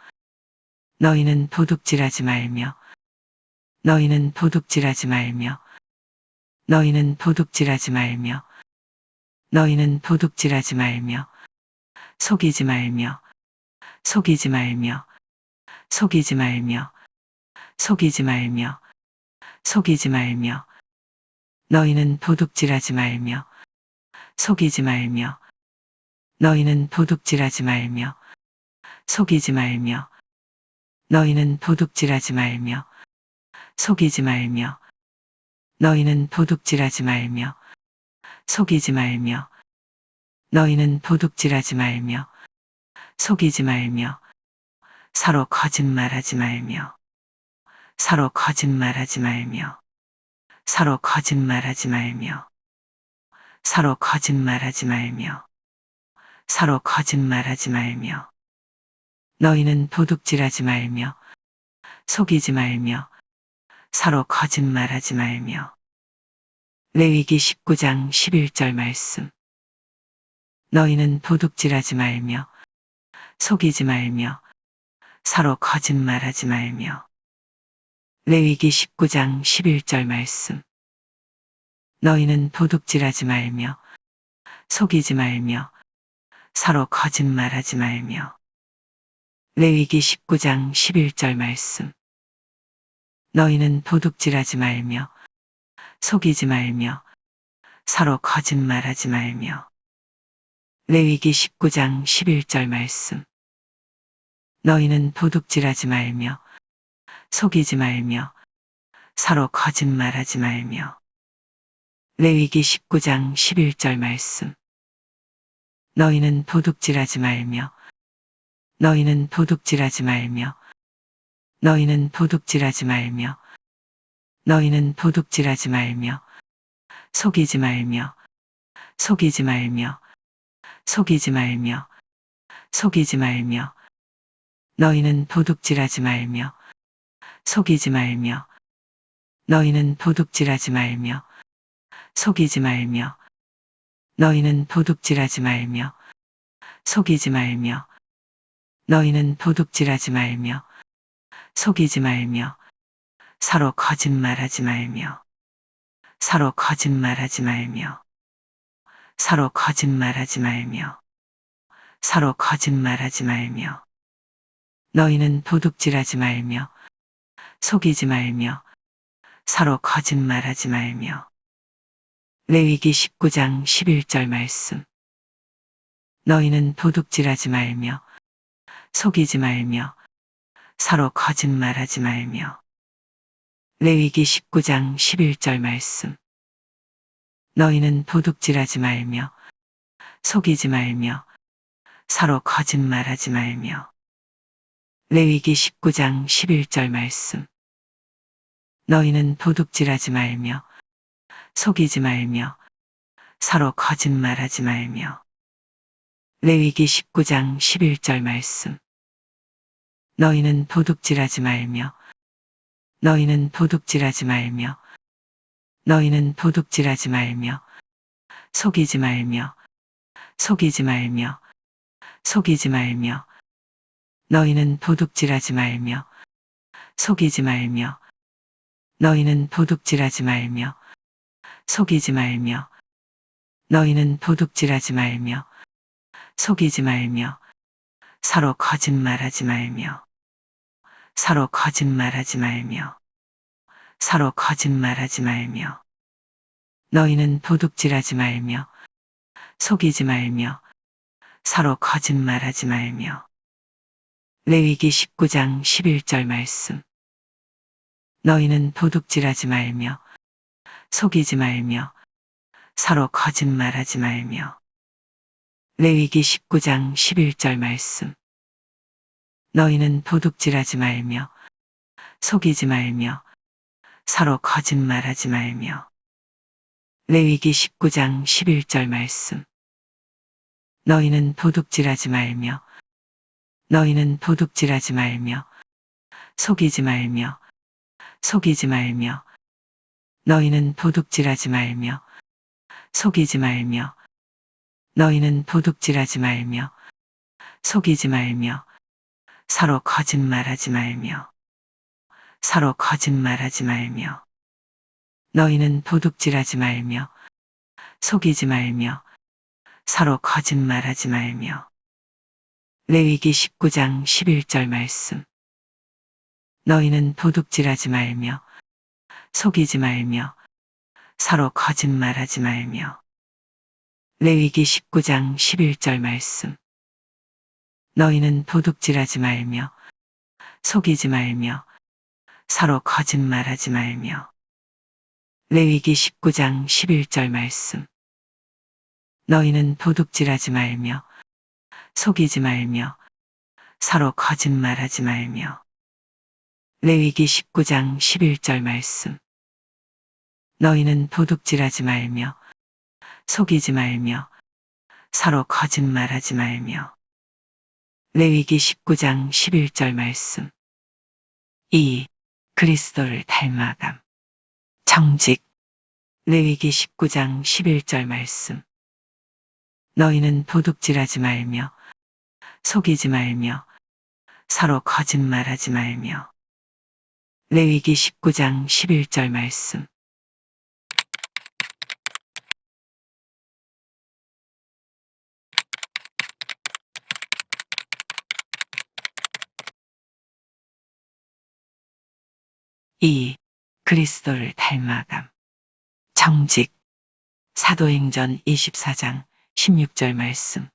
너희는 도둑질하지 말며 너희는 도둑질하지 말며 너희는 도둑질하지 말며 너희는 도둑질하지 말며 속이지 말며 속이지 말며 속이지 말며 속이지 말며 속이지 말며 너희는 도둑질하지 말며 속이지 말며 너희는 도둑질하지 말며 속이지 말며 너희는 도둑질하지 말며 속이지 말며 너희는 도둑질하지 말며 속이지 말며 너희는 도둑질하지 말며 속이지 말며 서로 거짓말하지 말며 서로 거짓말하지 말며 서로 거짓말하지 말며 서로 거짓말하지 말며 서로 거짓말하지 말며 너희는 도둑질하지 말며 속이지 말며 서로 거짓말하지 말며. 레위기 19장 11절 말씀. 너희는 도둑질하지 말며 속이지 말며 서로 거짓말하지 말며. 레위기 19장 11절 말씀. 너희는 도둑질하지 말며 속이지 말며 서로 거짓말하지 말며. 레위기 19장 11절 말씀. 너희는 도둑질하지 말며 속이지 말며 서로 거짓말하지 말며. 레위기 19장 11절 말씀. 너희는 도둑질하지 말며 속이지 말며 서로 거짓말하지 말며. 레위기 19장 11절 말씀. 너희는 도둑질하지 말며 너희는 도둑질하지 말며 너희는 도둑질하지 말며 너희는 도둑질하지 말며 속이지 말며 속이지 말며 속이지 말며 속이지 말며 너희는 도둑질하지 말며 속이지 말며 너희는 도둑질하지 말며 속이지 말며 너희는 도둑질하지 말며 속이지 말며 너희는 도둑질하지 말며 속이지 말며 서로 거짓말하지 말며 서로 거짓말하지 말며 서로 거짓말하지 말며 서로 거짓말하지 말며 너희는 도둑질하지 말며 속이지 말며 서로 거짓말하지 말며. 레위기 19장 11절 말씀. 너희는 도둑질하지 말며 속이지 말며 서로 거짓말하지 말며. 레위기 19장 11절 말씀. 너희는 도둑질하지 말며 속이지 말며 서로 거짓말하지 말며. 레위기 19장 11절 말씀. 너희는 도둑질하지 말며 속이지 말며 서로 거짓말하지 말며. 레위기 19장 11절 말씀. 너희는 도둑질하지 말며 너희는 도둑질하지 말며 너희는 도둑질하지 말며 속이지 말며 속이지 말며 속이지 말며. 너희는 도둑질하지 말며 속이지 말며 너희는 도둑질하지 말며 속이지 말며. 너희는 도둑질하지 말며 속이지 말며 서로 거짓말하지 말며 서로 거짓말하지 말며 서로 거짓말하지 말며. 너희는 도둑질하지 말며 속이지 말며 서로 거짓말하지 말며. 레위기 19장 11절 말씀. 너희는 도둑질하지 말며 속이지 말며 서로 거짓말하지 말며. 레위기 19장 11절 말씀. 너희는 도둑질하지 말며 속이지 말며 서로 거짓말하지 말며. 레위기 19장 11절 말씀. 너희는 도둑질하지 말며 너희는 도둑질하지 말며 속이지 말며 속이지 말며. 너희는 도둑질하지 말며 속이지 말며 너희는 도둑질하지 말며 속이지 말며 서로 거짓말하지 말며 서로 거짓말하지 말며. 너희는 도둑질하지 말며 속이지 말며 서로 거짓말하지 말며. 레위기 19장 11절 말씀. 너희는 도둑질하지 말며 속이지 말며 서로 거짓말하지 말며. 레위기 19장 11절 말씀. 너희는 도둑질하지 말며 속이지 말며 서로 거짓말하지 말며. 레위기 19장 11절 말씀. 너희는 도둑질하지 말며 속이지 말며 서로 거짓말하지 말며. 레위기 19장 11절 말씀. 너희는 도둑질하지 말며 속이지 말며 서로 거짓말하지 말며. 레위기 19장 11절 말씀. 2. 그리스도를 닮아감. 정직. 레위기 19장 11절 말씀. 너희는 도둑질하지 말며 속이지 말며 서로 거짓말하지 말며. 레위기 19장 11절 말씀. 2. 그리스도를 닮아감. 정직. 사도행전 24장 16절 말씀.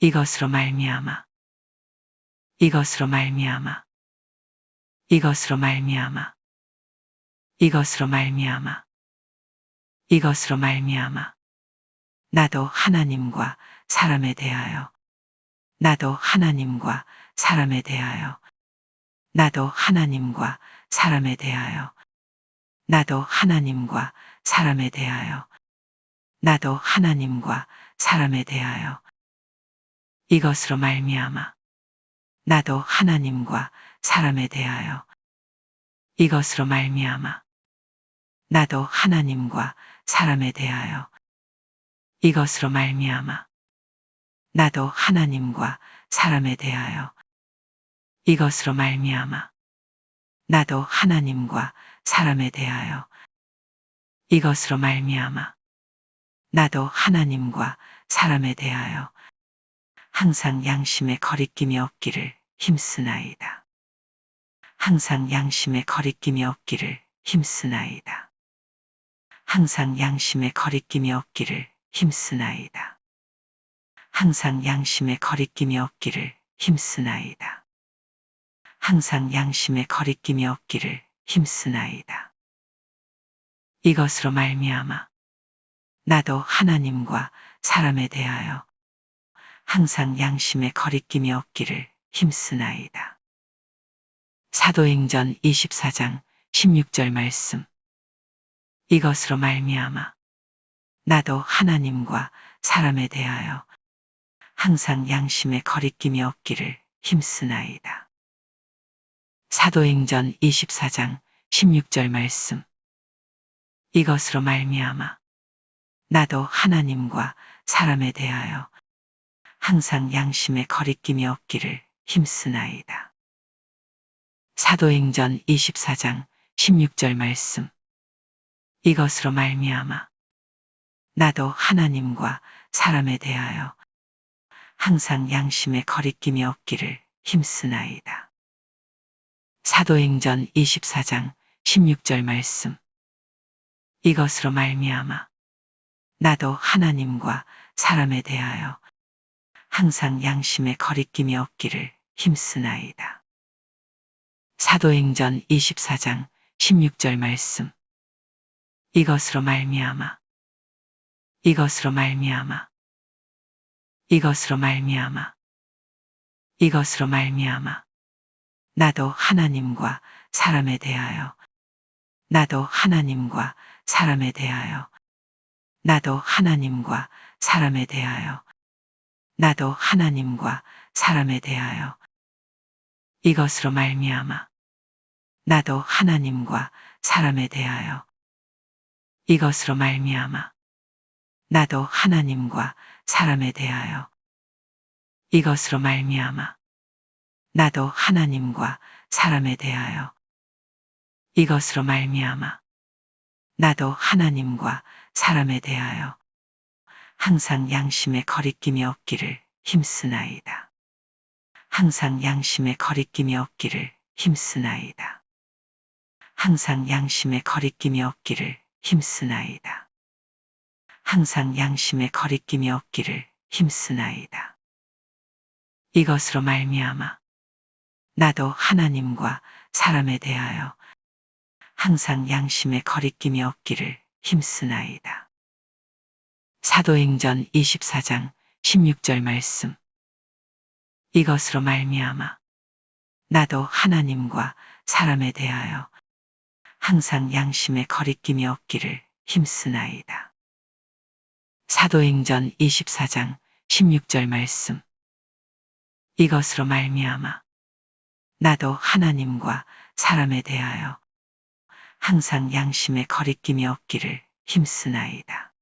이것으로 말미암아 이것으로 말미암아 이것으로 말미암아 이것으로 말미암아 이것으로 말미암아 나도 하나님과 사람에 대하여 나도 하나님과 사람에 대하여 나도 하나님과 사람에 대하여 나도 하나님과 사람에 대하여 나도 하나님과 사람에 대하여 이것으로 말미암아 나도 하나님과 사람에 대하여 이것으로 말미암아 나도 하나님과 사람에 대하여 이것으로 말미암아 나도 하나님과 사람에 대하여 이것으로 말미암아 나도 하나님과 사람에 대하여 이것으로 말미암아 나도 하나님과 사람에 대하여 항상 양심에 거리낌이 없기를 힘쓰나이다. 항상 양심에 거리낌이 없기를 힘쓰나이다. 항상 양심에 거리낌이 없기를 힘쓰나이다. 항상 양심에 거리낌이 없기를 힘쓰나이다. 항상 양심에 거리낌이 없기를 힘쓰나이다. 이것으로 말미암아 나도 하나님과 사람에 대하여 항상 양심에 거리낌이 없기를 힘쓰나이다. 사도행전 24장 16절 말씀. 이것으로 말미암아 나도 하나님과 사람에 대하여 항상 양심에 거리낌이 없기를 힘쓰나이다. 사도행전 24장 16절 말씀. 이것으로 말미암아 나도 하나님과 사람에 대하여 항상 양심에 거리낌이 없기를 힘쓰나이다. 사도행전 24장 16절 말씀. 이것으로 말미암아 나도 하나님과 사람에 대하여 항상 양심에 거리낌이 없기를 힘쓰나이다. 사도행전 24장 16절 말씀. 이것으로 말미암아 나도 하나님과 사람에 대하여 항상 양심에 거리낌이 없기를 힘쓰나이다. 사도행전 24장 16절 말씀. 이것으로 말미암아 이것으로 말미암아 이것으로 말미암아 이것으로 말미암아 나도 하나님과 사람에 대하여 나도 하나님과 사람에 대하여 나도 하나님과 사람에 대하여 나도 하나님과 사람에 대하여 이것으로 말미암아 나도 하나님과 사람에 대하여 이것으로 말미암아 나도 하나님과 사람에 대하여 이것으로 말미암아 나도 하나님과 사람에 대하여 이것으로 말미암아 나도 하나님과 사람에 대하여 항상 양심에 거리낌이 없기를 힘쓰나이다. 항상 양심에 거리낌이 없기를 힘쓰나이다. 항상 양심에 거리낌이 없기를 힘쓰나이다. 항상 양심에 거리낌이 없기를 힘쓰나이다. 이것으로 말미암아 나도 하나님과 사람에 대하여 항상 양심에 거리낌이 없기를 힘쓰나이다. 사도행전 24장 16절 말씀. 이것으로 말미암아 나도 하나님과 사람에 대하여 항상 양심에 거리낌이 없기를 힘쓰나이다. 사도행전 24장 16절 말씀. 이것으로 말미암아 나도 하나님과 사람에 대하여 항상 양심에 거리낌이 없기를 힘쓰나이다.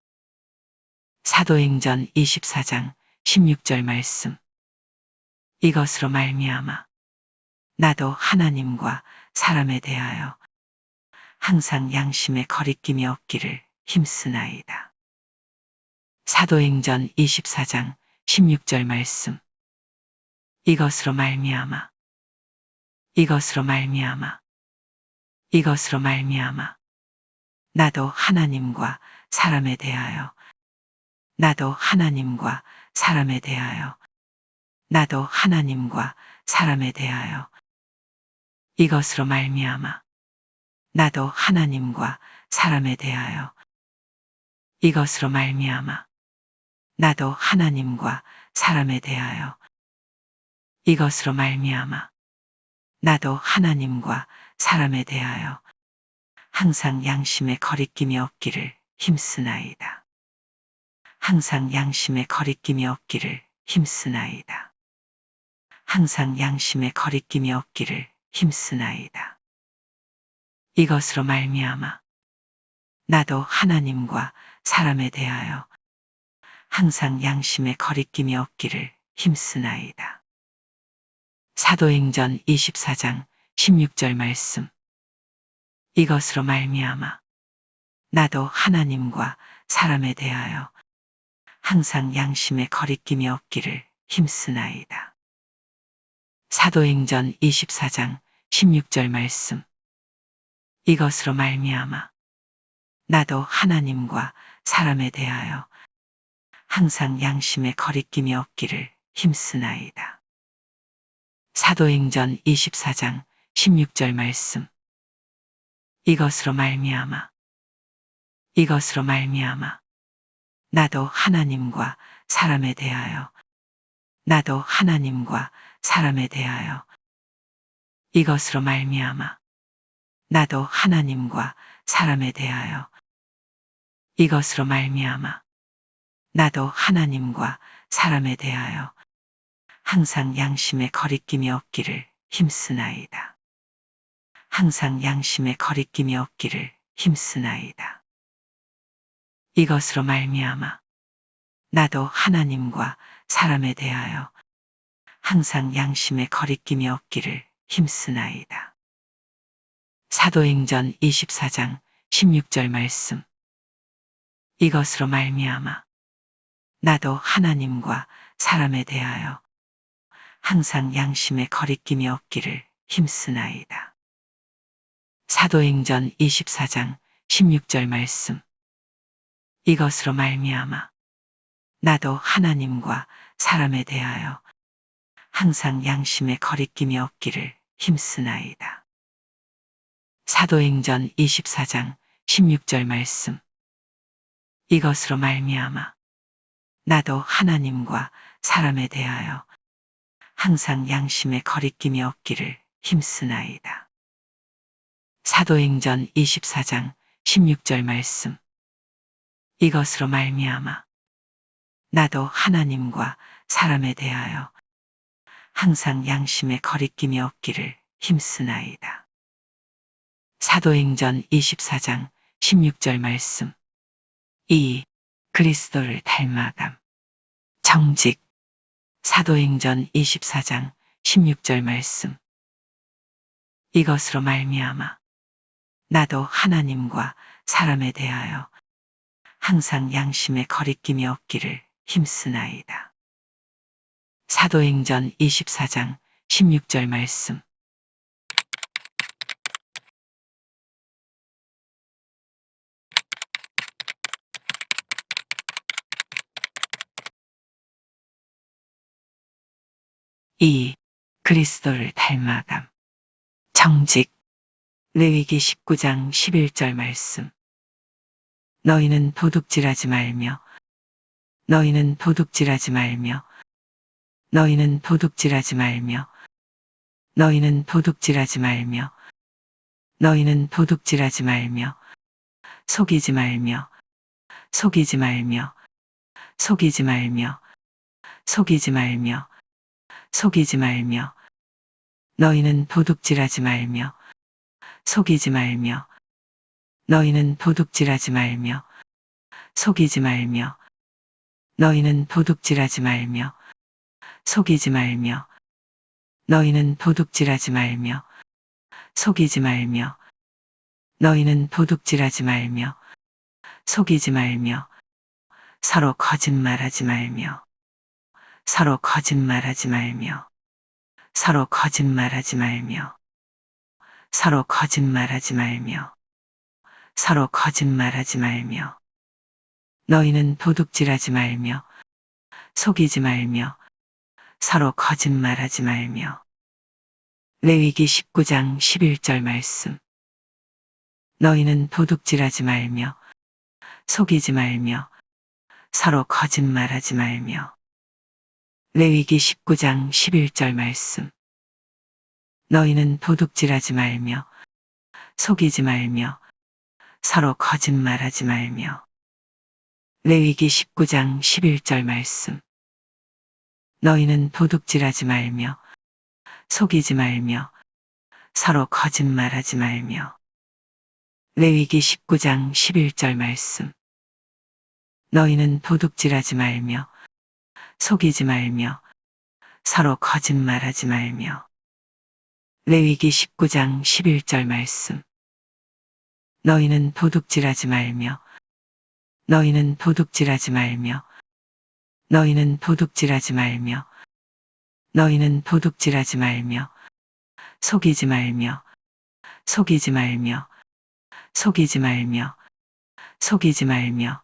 사도행전 24장 16절 말씀. 이것으로 말미암아 나도 하나님과 사람에 대하여 항상 양심에 거리낌이 없기를 힘쓰나이다. 사도행전 24장 16절 말씀. 이것으로 말미암아 이것으로 말미암아 이것으로 말미암아 나도 하나님과 사람에 대하여 나도 하나님과 사람에 대하여 나도 하나님과 사람에 대하여 이것으로 말미암아 나도 하나님과 사람에 대하여 이것으로 말미암아 나도 하나님과 사람에 대하여 이것으로 말미암아 나도 하나님과 사람에 대하여 항상 양심에 거리낌이 없기를 힘쓰나이다. 항상 양심에 거리낌이 없기를 힘쓰나이다. 항상 양심에 거리낌이 없기를 힘쓰나이다. 이것으로 말미암아 나도 하나님과 사람에 대하여 항상 양심에 거리낌이 없기를 힘쓰나이다. 사도행전 24장 16절 말씀. 이것으로 말미암아 나도 하나님과 사람에 대하여 항상 양심에 거리낌이 없기를 힘쓰나이다. 사도행전 24장 16절 말씀. 이것으로 말미암아 나도 하나님과 사람에 대하여 항상 양심의 거리낌이 없기를 힘쓰나이다. 사도행전 24장 16절 말씀. 이것으로 말미암아 나도 하나님과 사람에 대하여 이것으로 말미암아 나도 하나님과 사람에 대하여 이것으로 말미암아 나도 하나님과 사람에 대하여 항상 양심의 거리낌이 없기를 힘쓰나이다. 항상 양심의 거리낌이 없기를 힘쓰나이다. 이것으로 말미암아 나도 하나님과 사람에 대하여 항상 양심의 거리낌이 없기를 힘쓰나이다. 사도행전 24장 16절 말씀. 이것으로 말미암아 나도 하나님과 사람에 대하여 항상 양심의 거리낌이 없기를 힘쓰나이다. 사도행전 24장 16절 말씀. 이것으로 말미암아 나도 하나님과 사람에 대하여 항상 양심의 거리낌이 없기를 힘쓰나이다. 사도행전 24장 16절 말씀. 이것으로 말미암아 나도 하나님과 사람에 대하여 항상 양심의 거리낌이 없기를 힘쓰나이다. 사도행전 24장 16절 말씀. 이것으로 말미암아 나도 하나님과 사람에 대하여 항상 양심의 거리낌이 없기를 힘쓰나이다. 사도행전 24장 16절 말씀. 2. 그리스도를 닮아감. 정직. 사도행전 24장 16절 말씀. 이것으로 말미암아 나도 하나님과 사람에 대하여 항상 양심의 거리낌이 없기를 힘쓰나이다. 사도행전 24장 16절 말씀. 이. 그리스도를 닮아감. 정직. 레위기 19장 11절 말씀. 너희는 도둑질하지 말며 너희는 도둑질하지 말며 너희는 도둑질하지 말며 너희는 도둑질하지 말며 너희는 도둑질하지 말며 속이지 말며 속이지 말며 속이지 말며 속이지 말며 속이지 말며 너희는 도둑질하지 말며 속이지 말며 너희는 도둑질하지 말며 속이지 말며 너희는 도둑질하지 말며 속이지 말며 너희는 도둑질하지 말며 속이지 말며 너희는 도둑질하지 말며 속이지 말며 서로 거짓말하지 말며 서로 거짓말하지 말며 서로 거짓말하지 말며 서로 거짓말하지 말며 서로 거짓말하지 말며 너희는 도둑질하지 말며 속이지 말며 서로 거짓말하지 말며. 레위기 19장 11절 말씀. 너희는 도둑질하지 말며 속이지 말며 서로 거짓말하지 말며. 레위기 19장 11절 말씀. 너희는 도둑질하지 말며 속이지 말며 서로 거짓말하지 말며. 레위기 19장 11절 말씀. 너희는 도둑질하지 말며 속이지 말며 서로 거짓말하지 말며. 레위기 19장 11절 말씀. 너희는 도둑질하지 말며 속이지 말며 서로 거짓말하지 말며. 레위기 19장 11절 말씀. 너희는 도둑질하지 말며 너희는 도둑질하지 말며 너희는 도둑질하지 말며 너희는 도둑질하지 말며 속이지 말며 속이지 말며 속이지 말며 속이지 말며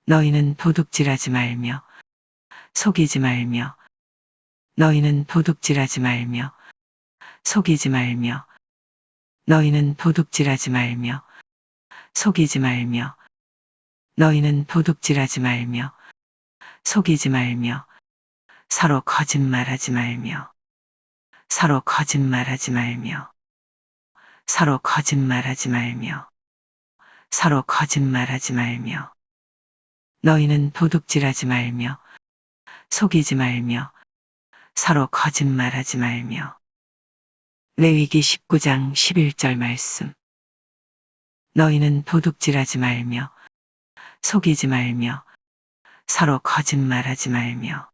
너희는 도둑질하지 말며 속이지 말며 너희는 도둑질하지 말며 속이지 말며 너희는 도둑질하지 말며 속이지 말며 너희는 도둑질하지 말며 속이지 말며 서로 거짓말하지 말며 서로 거짓말하지 말며 서로 거짓말하지 말며 서로 거짓말하지 말며 너희는 도둑질하지 말며 속이지 말며 서로 거짓말하지 말며 레위기 19장 11절 말씀 너희는 도둑질하지 말며 속이지 말며 서로 거짓말하지 말며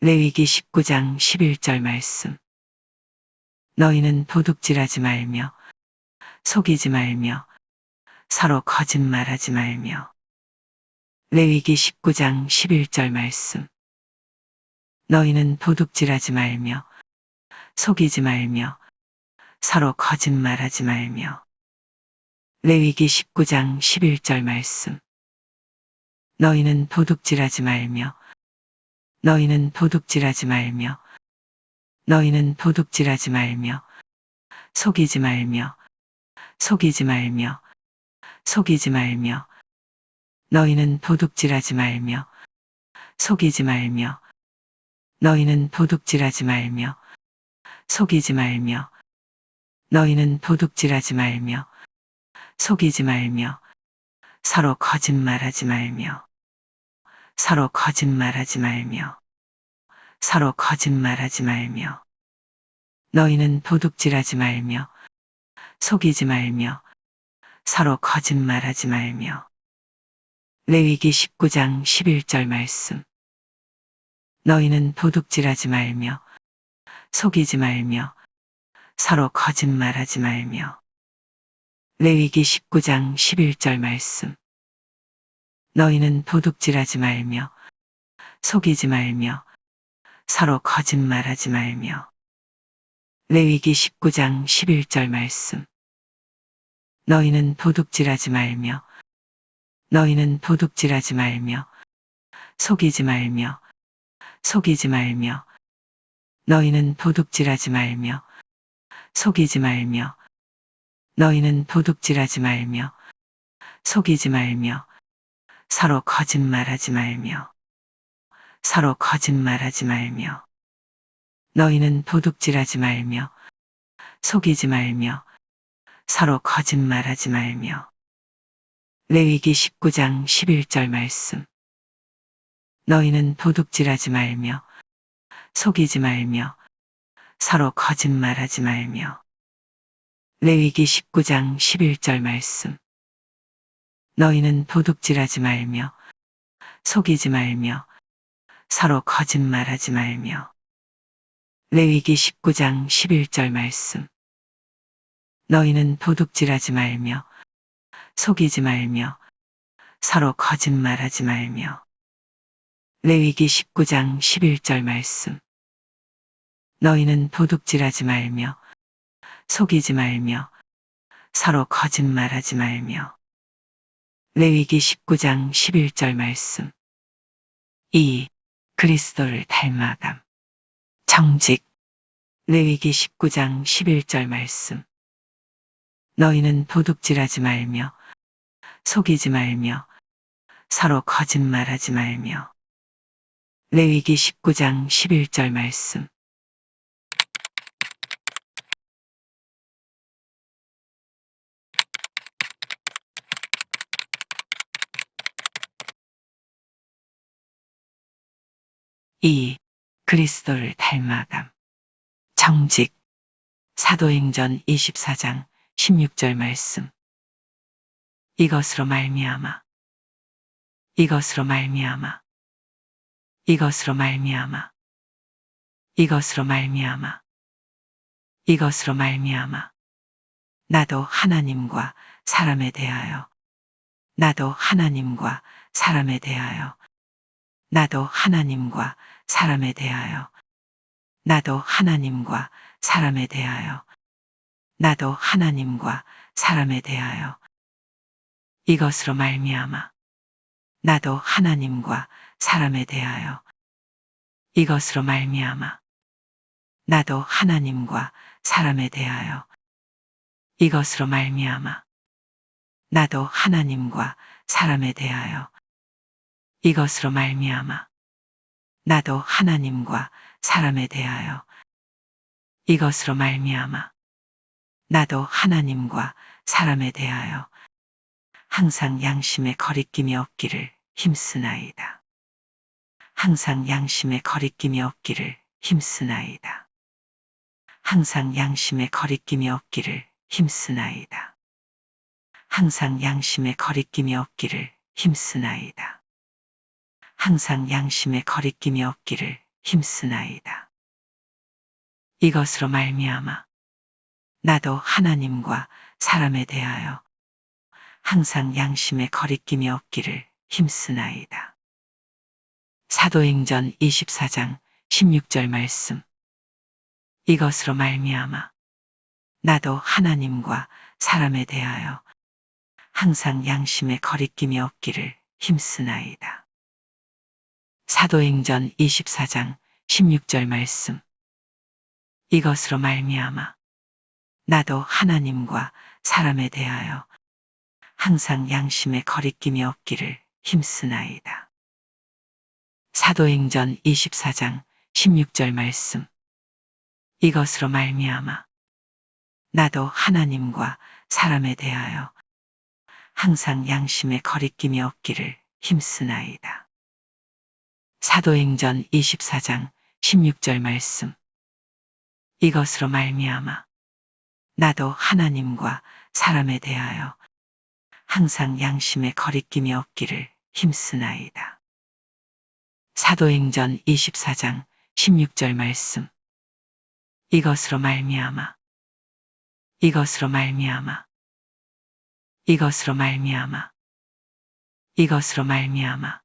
레위기 19장 11절 말씀 너희는 도둑질하지 말며 속이지 말며 서로 거짓말하지 말며 레위기 19장 11절 말씀 너희는 도둑질하지 말며 속이지 말며 서로 거짓말하지 말며 레위기 19장 11절 말씀 너희는 도둑질하지 말며 너희는 도둑질하지 말며 너희는 도둑질하지 말며 속이지 말며 속이지 말며 속이지 말며 너희는 도둑질하지 말며 속이지 말며 너희는 도둑질하지 말며 속이지 말며 너희는 도둑질하지 말며 속이지 말며 서로 거짓말하지 말며 서로 거짓말하지 말며 서로 거짓말하지 말며 너희는 도둑질하지 말며 속이지 말며 서로 거짓말하지 말며 레위기 19장 11절 말씀 너희는 도둑질하지 말며 속이지 말며 서로 거짓말하지 말며 레위기 19장 11절 말씀 너희는 도둑질하지 말며 속이지 말며 서로 거짓말하지 말며 레위기 19장 11절 말씀 너희는 도둑질하지 말며 너희는 도둑질하지 말며 속이지 말며 속이지 말며 너희는 도둑질하지 말며 속이지 말며 너희는 도둑질하지 말며 속이지 말며 서로 거짓말하지 말며 서로 거짓말하지 말며 너희는 도둑질하지 말며 속이지 말며 서로 거짓말하지 말며 레위기 19장 11절 말씀 너희는 도둑질하지 말며 속이지 말며 서로 거짓말하지 말며 레위기 19장 11절 말씀 너희는 도둑질하지 말며 속이지 말며 서로 거짓말하지 말며 레위기 19장 11절 말씀 너희는 도둑질하지 말며 속이지 말며 서로 거짓말하지 말며 레위기 19장 11절 말씀 너희는 도둑질하지 말며 속이지 말며 서로 거짓말하지 말며 레위기 19장 11절 말씀 2. 그리스도를 닮아감 정직 레위기 19장 11절 말씀 너희는 도둑질하지 말며 속이지 말며 서로 거짓말하지 말며 레위기 19장 11절 말씀 2. 그리스도를 닮아감 정직 사도행전 24장 16절 말씀 이것으로 말미암아 이것으로 말미암아 이것으로 말미암아 이것으로 말미암아 이것으로 말미암아 나도 하나님과 사람에 대하여 나도 하나님과 사람에 대하여 나도 하나님과 사람에 대하여 나도 하나님과 사람에 대하여 나도 하나님과 사람에 대하여 이것으로 말미암아 나도 하나님과 사람에 대하여 이것으로 말미암아 나도 하나님과 사람에 대하여 이것으로 말미암아 나도 하나님과 사람에 대하여 이것으로 말미암아 나도 하나님과 사람에 대하여 이것으로 말미암아 나도 하나님과 사람에 대하여 항상 양심의 거리낌이 없기를 힘쓰나이다. 항상 양심의 거리낌이 없기를 힘쓰나이다. 항상 양심의 거리낌이 없기를 힘쓰나이다. 항상 양심의 거리낌이 없기를 힘쓰나이다. 항상 양심의 거리낌이 없기를 힘쓰나이다. 이것으로 말미암아 나도 하나님과 사람에 대하여 항상 양심의 거리낌이 없기를 힘쓰나이다. 사도행전 24장 16절 말씀. 이것으로 말미암아 나도 하나님과 사람에 대하여 항상 양심의 거리낌이 없기를 힘쓰나이다. 사도행전 24장 16절 말씀. 이것으로 말미암아 나도 하나님과 사람에 대하여 항상 양심의 거리낌이 없기를 힘쓰나이다. 사도행전 24장 16절 말씀. 이것으로 말미암아 나도 하나님과 사람에 대하여 항상 양심의 거리낌이 없기를 힘쓰나이다. 사도행전 24장 16절 말씀. 이것으로 말미암아 나도 하나님과 사람에 대하여 항상 양심의 거리낌이 없기를 힘쓰나이다. 사도행전 24장 16절 말씀. 이것으로 말미암아 이것으로 말미암아 이것으로 말미암아 이것으로 말미암아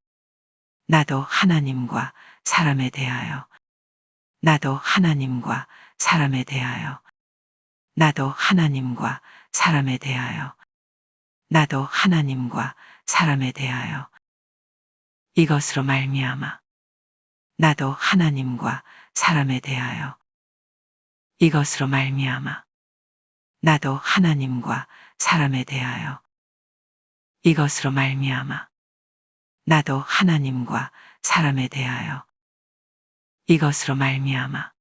나도 하나님과 사람에 대하여 나도 하나님과 사람에 대하여 나도 하나님과 사람에 대하여 나도 하나님과 사람에 대하여 이것으로 말미암아 나도 하나님과 사람에 대하여 이것으로 말미암아 나도 하나님과 사람에 대하여 이것으로 말미암아 나도 하나님과 사람에 대하여 이것으로 말미암아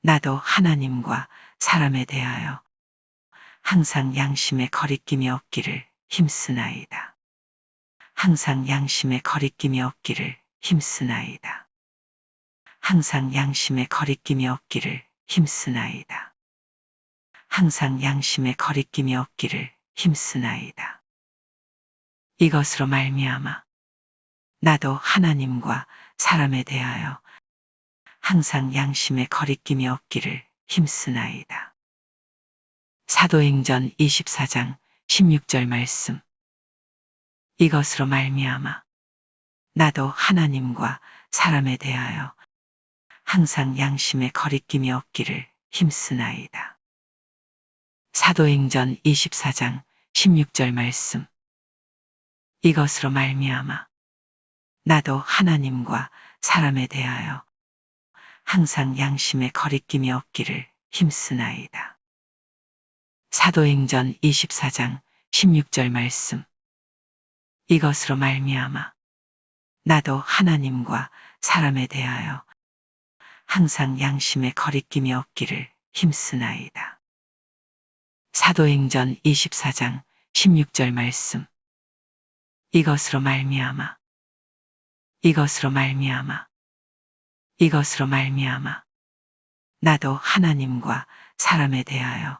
나도 하나님과 사람에 대하여 항상 양심의 거리낌이 없기를 힘쓰나이다. 항상 양심의 거리낌이 없기를 힘쓰나이다. 항상 양심의 거리낌이 없기를 힘쓰나이다. 항상 양심의 거리낌이 없기를 힘쓰나이다. 이것으로 말미암아 나도 하나님과 사람에 대하여 항상 양심의 거리낌이 없기를 힘쓰나이다. 사도행전 24장 16절 말씀. 이것으로 말미암아 나도 하나님과 사람에 대하여 항상 양심의 거리낌이 없기를 힘쓰나이다. 사도행전 24장 16절 말씀. 이것으로 말미암아 나도 하나님과 사람에 대하여 항상 양심의 거리낌이 없기를 힘쓰나이다. 사도행전 24장 16절 말씀. 이것으로 말미암아 나도 하나님과 사람에 대하여 항상 양심의 거리낌이 없기를 힘쓰나이다. 사도행전 24장 16절 말씀. 이것으로 말미암아 이것으로 말미암아 이것으로 말미암아 나도 하나님과 사람에 대하여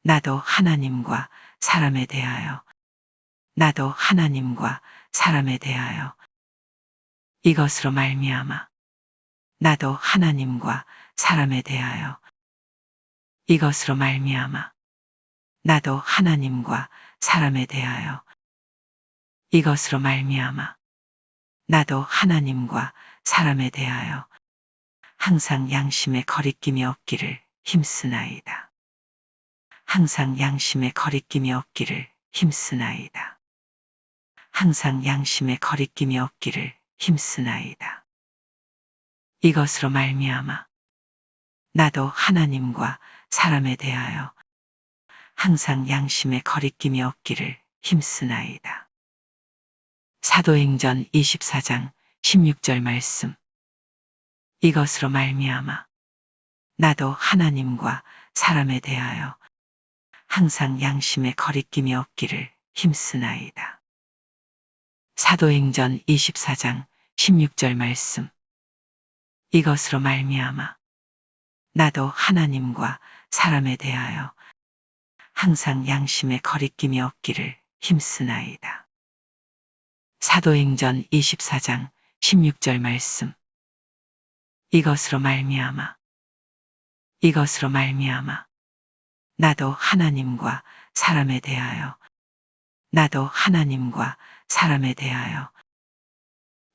나도 하나님과 사람에 대하여 나도 하나님과 사람에 대하여 이것으로 말미암아 나도 하나님과 사람에 대하여 이것으로 말미암아 나도 하나님과 사람에 대하여 이것으로 말미암아 나도 하나님과 사람에 대하여 항상 양심의 거리낌이 없기를 힘쓰나이다. 항상 양심의 거리낌이 없기를 힘쓰나이다. 항상 양심에 거리낌이 없기를 힘쓰나이다. 이것으로 말미암아 나도 하나님과 사람에 대하여 항상 양심에 거리낌이 없기를 힘쓰나이다. 사도행전 24장 16절 말씀. 이것으로 말미암아 나도 하나님과 사람에 대하여 항상 양심에 거리낌이 없기를 힘쓰나이다. 사도행전 24장 16절 말씀. 이것으로 말미암아 나도 하나님과 사람에 대하여 항상 양심에 거리낌이 없기를 힘쓰나이다. 사도행전 24장 16절 말씀. 이것으로 말미암아 나도 하나님과 사람에 대하여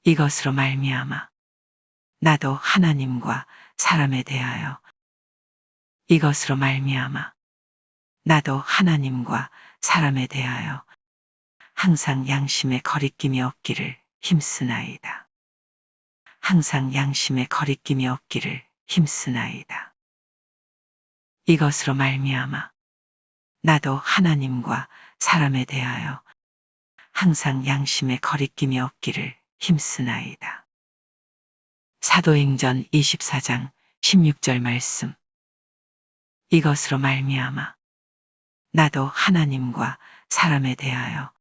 이것으로 말미암아 나도 하나님과 사람에 대하여 이것으로 말미암아 나도 하나님과 사람에 대하여 항상 양심에 거리낌이 없기를 힘쓰나이다. 항상 양심에 거리낌이 없기를 힘쓰나이다. 이것으로 말미암아 나도 하나님과 사람에 대하여 항상 양심에 거리낌이 없기를 힘쓰나이다. 사도행전 24장 16절 말씀. 이것으로 말미암아 나도 하나님과 사람에 대하여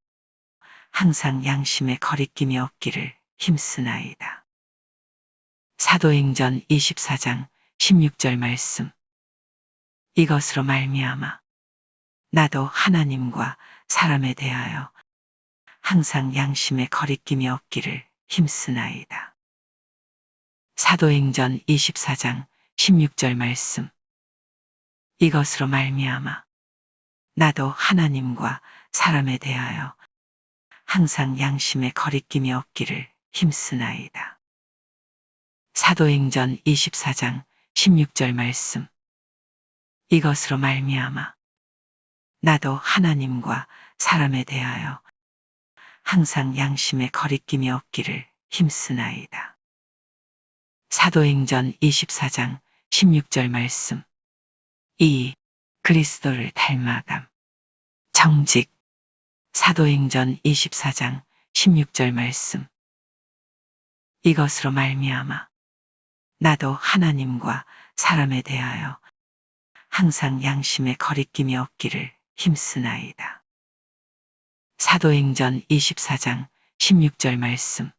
항상 양심에 거리낌이 없기를 힘쓰나이다. 사도행전 24장 16절 말씀. 이것으로 말미암아 나도 하나님과 사람에 대하여 항상 양심에 거리낌이 없기를 힘쓰나이다. 사도행전 24장 16절 말씀. 이것으로 말미암아 나도 하나님과 사람에 대하여 항상 양심에 거리낌이 없기를 힘쓰나이다. 사도행전 24장 16절 말씀. 이것으로 말미암아 나도 하나님과 사람에 대하여 항상 양심에 거리낌이 없기를 힘쓰나이다. 사도행전 24장 16절 말씀. 2. 그리스도를 닮아감. 정직. 사도행전 24장 16절 말씀. 이것으로 말미암아 나도 하나님과 사람에 대하여 항상 양심에 거리낌이 없기를 힘쓰나이다. 사도행전 24장 16절 말씀.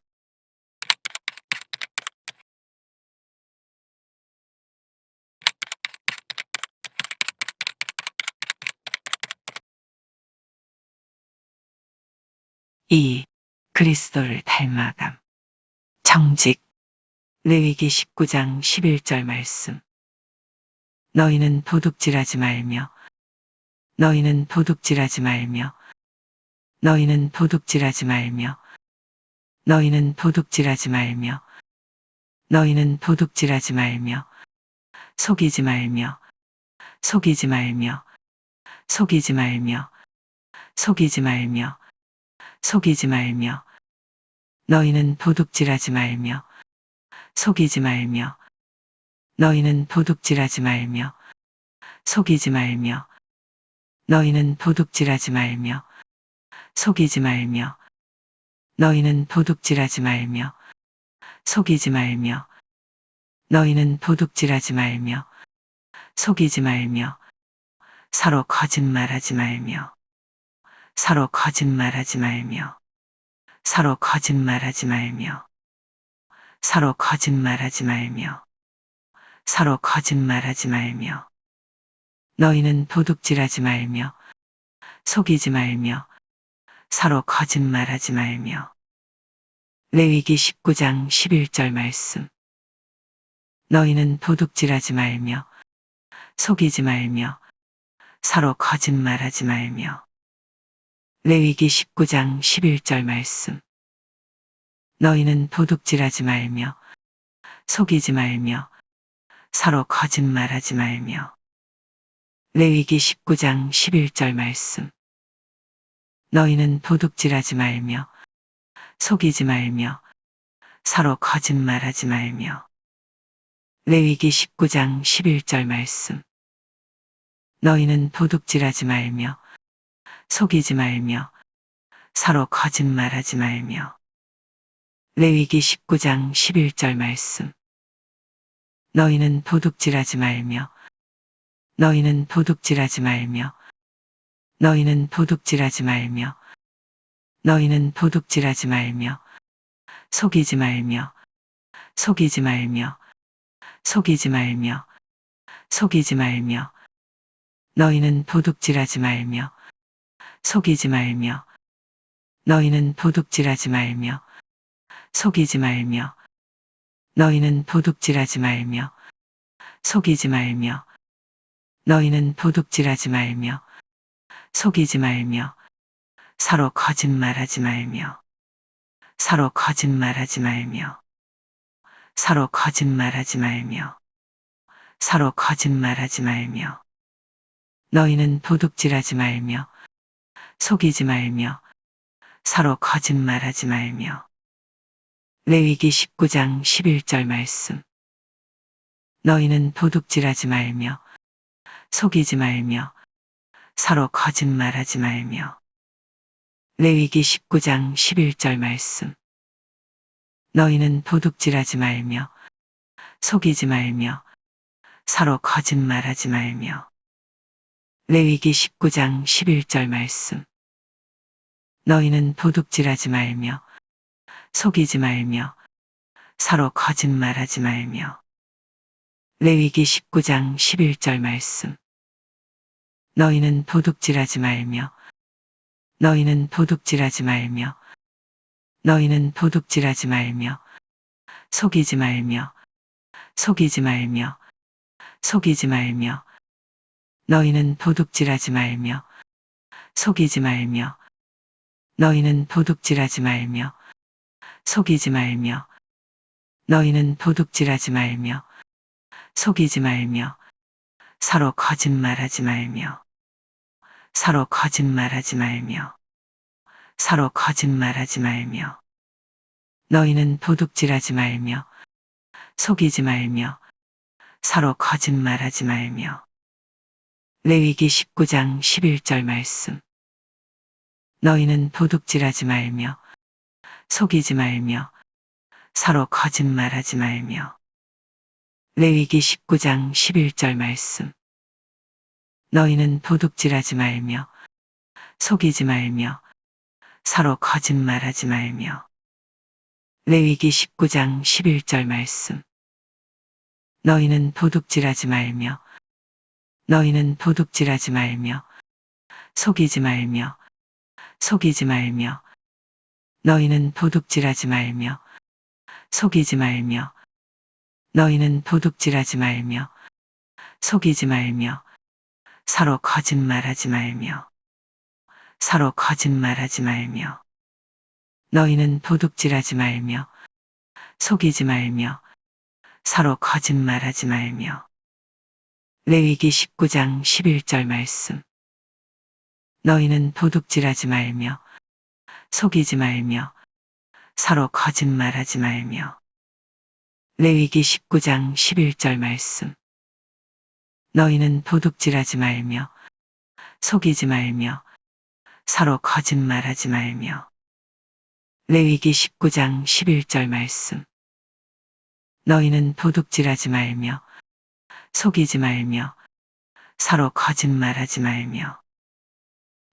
2. 그리스도를 닮아감. 정직. 레위기 19장 11절 말씀. 너희는 도둑질하지 말며 너희는 도둑질하지 말며 너희는 도둑질하지 말며 너희는 도둑질하지 말며 너희는 도둑질하지 말며 속이지 말며 속이지 말며 속이지 말며 속이지 말며 속이지 말며 너희는 도둑질하지 말며 속이지 말며 너희는 도둑질하지 말며 속이지 말며 너희는 도둑질하지 말며 속이지 말며 너희는 도둑질하지 말며 속이지 말며 너희는 도둑질하지 말며 속이지 말며 서로 거짓말하지 말며 서로 거짓말하지 말며 서로 거짓말하지 말며 서로 거짓말하지 말며 서로 거짓말하지 말며 너희는 도둑질하지 말며 속이지 말며 서로 거짓말하지 말며 레위기 19장 11절 말씀. 너희는 도둑질하지 말며 속이지 말며 서로 거짓말하지 말며 레위기 19장 11절 말씀. 너희는 도둑질하지 말며 속이지 말며 서로 거짓말하지 말며 레위기 19장 11절 말씀. 너희는 도둑질하지 말며 속이지 말며 서로 거짓말하지 말며. 레위기 19장 11절 말씀. 너희는 도둑질하지 말며 속이지 말며 서로 거짓말하지 말며. 레위기 19장 11절 말씀. 너희는 도둑질하지 말며 너희는 도둑질하지 말며 너희는 도둑질하지 말며 너희는 도둑질하지 말며 속이지 말며 속이지 말며 속이지 말며 속이지 말며 너희는 도둑질하지 말며 속이지 말며 너희는 도둑질하지 말며 속이지 말며 너희는 도둑질하지 말며 속이지 말며 너희는 도둑질하지 말며 속이지 말며 서로 거짓말하지 말며 서로 거짓말하지 말며 서로 거짓말하지 말며 서로 거짓말하지 말며 너희는 도둑질하지 말며 속이지 말며 서로 거짓말하지 말며. 레위기 19장 11절 말씀. 너희는 도둑질하지 말며 속이지 말며 서로 거짓말하지 말며. 레위기 19장 11절 말씀. 너희는 도둑질하지 말며 속이지 말며 서로 거짓말하지 말며. 레위기 19장 11절 말씀. 너희는 도둑질하지 말며 속이지 말며 서로 거짓말하지 말며. 레위기 19장 11절 말씀. 너희는 도둑질하지 말며 너희는 도둑질하지 말며 너희는 도둑질하지 말며 속이지 말며 속이지 말며 속이지 말며 너희는 도둑질하지 말며 속이지 말며 너희는 도둑질하지 말며 속이지 말며 너희는 도둑질하지 말며 속이지 말며 서로 거짓말하지 말며 서로 거짓말하지 말며 서로 거짓말하지 말며 너희는 도둑질하지 말며 속이지 말며 서로 거짓말하지 말며. 레위기 19장 11절 말씀. 너희는 도둑질하지 말며 속이지 말며 서로 거짓말하지 말며. 레위기 19장 11절 말씀. 너희는 도둑질하지 말며 속이지 말며 서로 거짓말하지 말며. 레위기 19장 11절 말씀. 너희는 도둑질하지 말며 너희는 도둑질하지 말며 속이지 말며 속이지 말며 너희는 도둑질하지 말며 속이지 말며 너희는 도둑질하지 말며 속이지 말며 서로 거짓말하지 말며 서로 거짓말하지 말며 너희는 도둑질하지 말며 속이지 말며 서로 거짓말하지 말며. 레위기 19장 11절 말씀. 너희는 도둑질하지 말며 속이지 말며 서로 거짓말하지 말며. 레위기 19장 11절 말씀. 너희는 도둑질하지 말며 속이지 말며 서로 거짓말하지 말며. 레위기 19장 11절 말씀. 너희는 도둑질하지 말며 속이지 말며 서로 거짓말하지 말며.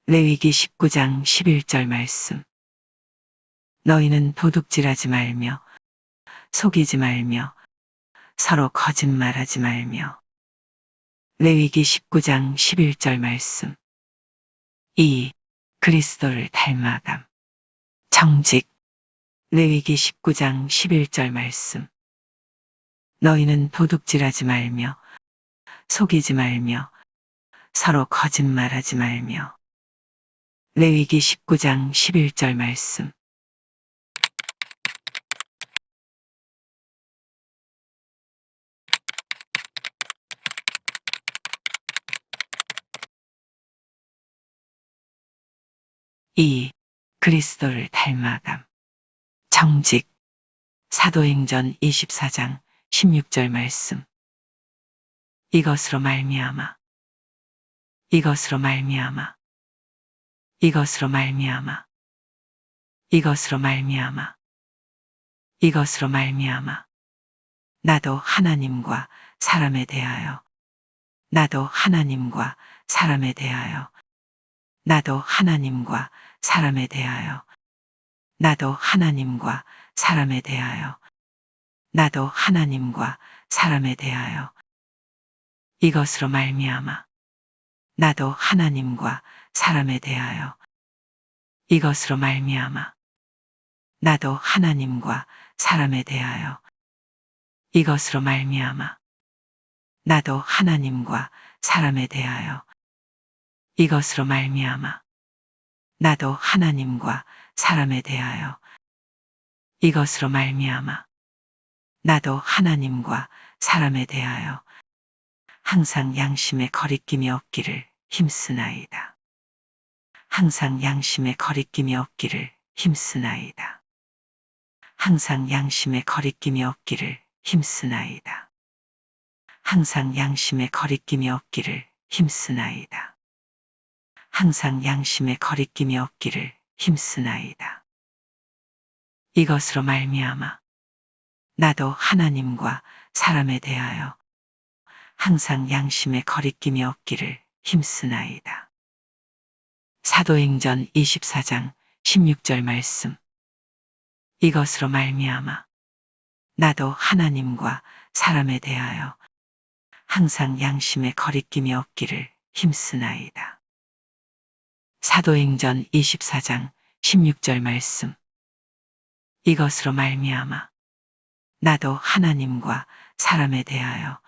레위기 19장 11절 말씀. 너희는 도둑질하지 말며 속이지 말며 서로 거짓말하지 말며. 레위기 19장 11절 말씀. 2. 그리스도를 닮아감. 정직. 레위기 19장 11절 말씀. 너희는 도둑질하지 말며 속이지 말며 서로 거짓말하지 말며. 레위기 19장 11절 말씀. 2. 그리스도를 닮아감. 정직. 사도행전 24장 16절 말씀. 이것으로 말미암아 이것으로 말미암아 이것으로 말미암아 이것으로 말미암아 이것으로 말미암아 나도 하나님과 사람에 대하여 나도 하나님과 사람에 대하여 나도 하나님과 사람에 대하여 나도 하나님과 사람에 대하여 나도 하나님과 사람에 대하여 이것으로 말미암아 나도 하나님과 사람에 대하여 이것으로 말미암아 나도 하나님과 사람에 대하여 이것으로 말미암아 나도 하나님과 사람에 대하여 이것으로 말미암아 나도 하나님과 사람에 대하여 이것으로 말미암아 나도 하나님과 사람에 대하여 항상 양심에 거리낌이 없기를 힘쓰나이다. 항상 양심에 거리낌이 없기를 힘쓰나이다. 항상 양심에 거리낌이 없기를 힘쓰나이다. 항상 양심에 거리낌이 없기를 힘쓰나이다. 항상 양심에 거리낌이 없기를 힘쓰나이다. 이것으로 말미암아 나도 하나님과 사람에 대하여 항상 양심에 거리낌이 없기를 힘쓰나이다. 사도행전 24장 16절 말씀. 이것으로 말미암아 나도 하나님과 사람에 대하여 항상 양심에 거리낌이 없기를 힘쓰나이다. 사도행전 24장 16절 말씀. 이것으로 말미암아 나도 하나님과 사람에 대하여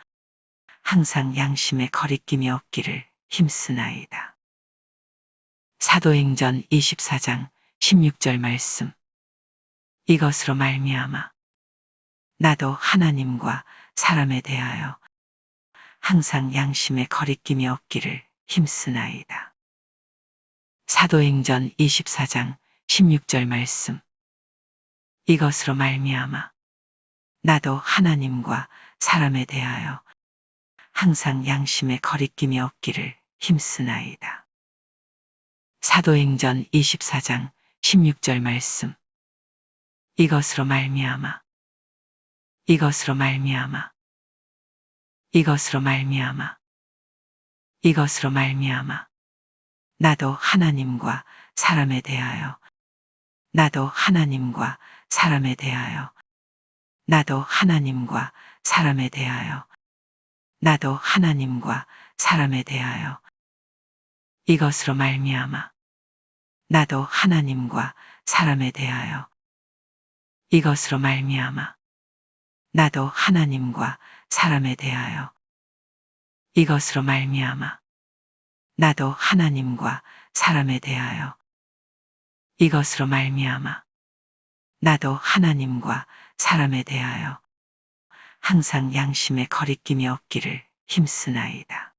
항상 양심에 거리낌이 없기를 힘쓰나이다. 사도행전 24장 16절 말씀. 이것으로 말미암아 나도 하나님과 사람에 대하여 항상 양심에 거리낌이 없기를 힘쓰나이다. 사도행전 24장 16절 말씀. 이것으로 말미암아 나도 하나님과 사람에 대하여 항상 양심에 거리낌이 없기를 힘쓰나이다. 사도행전 24장 16절 말씀. 이것으로 말미암아 이것으로 말미암아 이것으로 말미암아 이것으로 말미암아 나도 하나님과 사람에 대하여 나도 하나님과 사람에 대하여 나도 하나님과 사람에 대하여 나도 하나님과 사람에 대하여 이것으로 말미암아 나도 하나님과 사람에 대하여 이것으로 말미암아 나도 하나님과 사람에 대하여 이것으로 말미암아 나도 하나님과 사람에 대하여 이것으로 말미암아 나도 하나님과 사람에 대하여 항상 양심에 거리낌이 없기를 힘쓰나이다.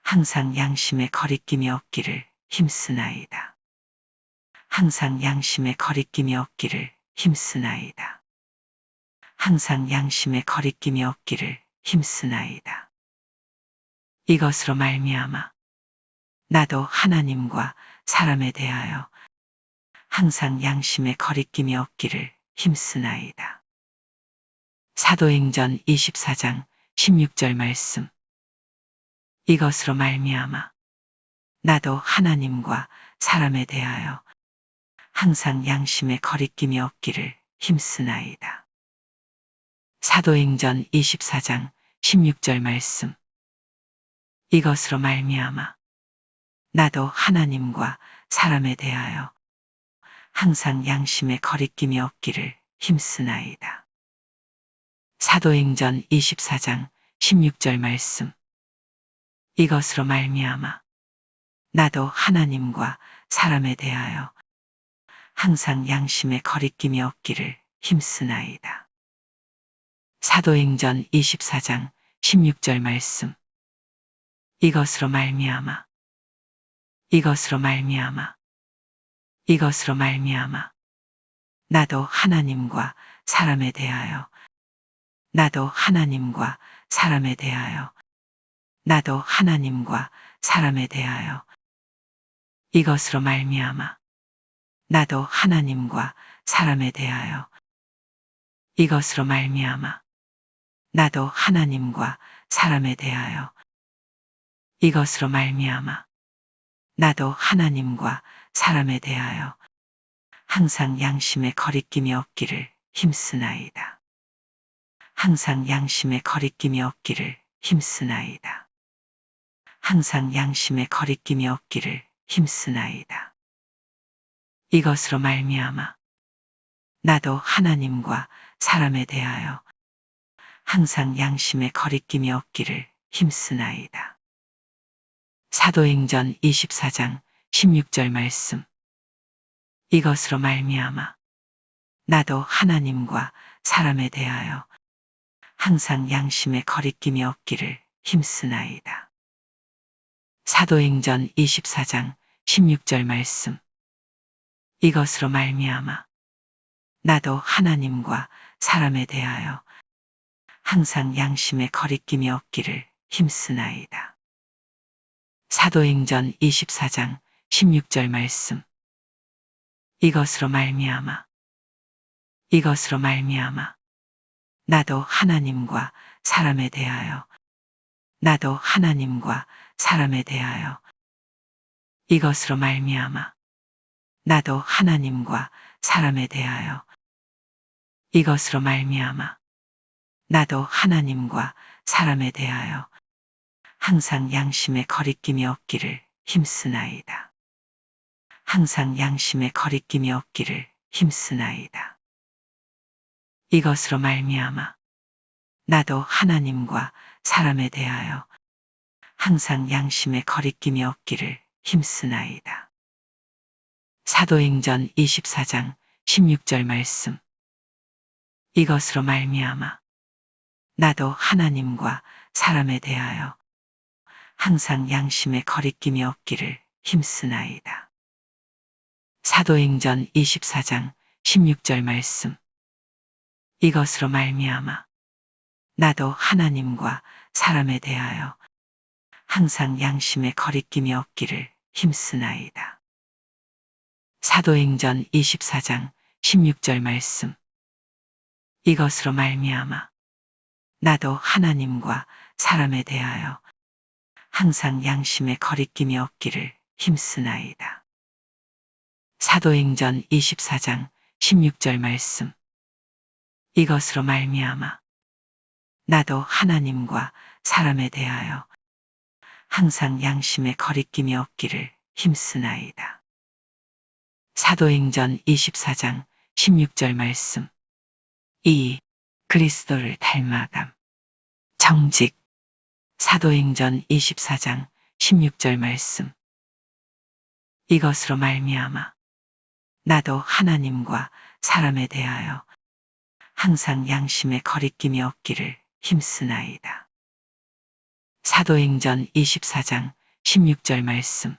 항상 양심에 거리낌이 없기를 힘쓰나이다. 항상 양심에 거리낌이 없기를 힘쓰나이다. 항상 양심에 거리낌이 없기를 힘쓰나이다. 이것으로 말미암아 나도 하나님과 사람에 대하여 항상 양심에 거리낌이 없기를 힘쓰나이다. 사도행전 24장 16절 말씀. 이것으로 말미암아 나도 하나님과 사람에 대하여 항상 양심에 거리낌이 없기를 힘쓰나이다. 사도행전 24장 16절 말씀. 이것으로 말미암아 나도 하나님과 사람에 대하여 항상 양심에 거리낌이 없기를 힘쓰나이다. 사도행전 24장 16절 말씀. 이것으로 말미암아 나도 하나님과 사람에 대하여 항상 양심에 거리낌이 없기를 힘쓰나이다. 사도행전 24장 16절 말씀. 이것으로 말미암아 이것으로 말미암아 이것으로 말미암아 나도 하나님과 사람에 대하여 나도 하나님과 사람에 대하여 나도 하나님과 사람에 대하여 이것으로 말미암아 나도 하나님과 사람에 대하여 이것으로 말미암아 나도 하나님과 사람에 대하여 이것으로 말미암아 나도 하나님과 사람에 대하여 항상 양심에 거리낌이 없기를 힘쓰나이다. 항상 양심에 거리낌이 없기를 힘쓰나이다. 항상 양심에 거리낌이 없기를 힘쓰나이다. 이것으로 말미암아 나도 하나님과 사람에 대하여 항상 양심에 거리낌이 없기를 힘쓰나이다. 사도행전 24장 16절 말씀. 이것으로 말미암아 나도 하나님과 사람에 대하여 항상 양심에 거리낌이 없기를 힘쓰나이다. 사도행전 24장 16절 말씀. 이것으로 말미암아 나도 하나님과 사람에 대하여 항상 양심에 거리낌이 없기를 힘쓰나이다. 사도행전 24장 16절 말씀. 이것으로 말미암아 이것으로 말미암아 나도 하나님과 사람에 대하여 나도 하나님과 사람에 대하여 이것으로 말미암아 나도 하나님과 사람에 대하여 이것으로 말미암아 나도 하나님과 사람에 대하여 항상 양심에 거리낌이 없기를 힘쓰나이다. 항상 양심에 거리낌이 없기를 힘쓰나이다. 이것으로 말미암아 나도 하나님과 사람에 대하여 항상 양심에 거리낌이 없기를 힘쓰나이다. 사도행전 24장 16절 말씀. 이것으로 말미암아 나도 하나님과 사람에 대하여 항상 양심에 거리낌이 없기를 힘쓰나이다. 사도행전 24장 16절 말씀. 이것으로 말미암아 나도 하나님과 사람에 대하여 항상 양심에 거리낌이 없기를 힘쓰나이다. 사도행전 24장 16절 말씀. 이것으로 말미암아 나도 하나님과 사람에 대하여 항상 양심에 거리낌이 없기를 힘쓰나이다. 사도행전 24장 16절 말씀. 이것으로 말미암아 나도 하나님과 사람에 대하여 항상 양심에 거리낌이 없기를 힘쓰나이다. 사도행전 24장 16절 말씀. 2. 그리스도를 닮아감. 정직. 사도행전 24장 16절 말씀. 이것으로 말미암아 나도 하나님과 사람에 대하여 항상 양심에 거리낌이 없기를 힘쓰나이다. 사도행전 24장 16절 말씀.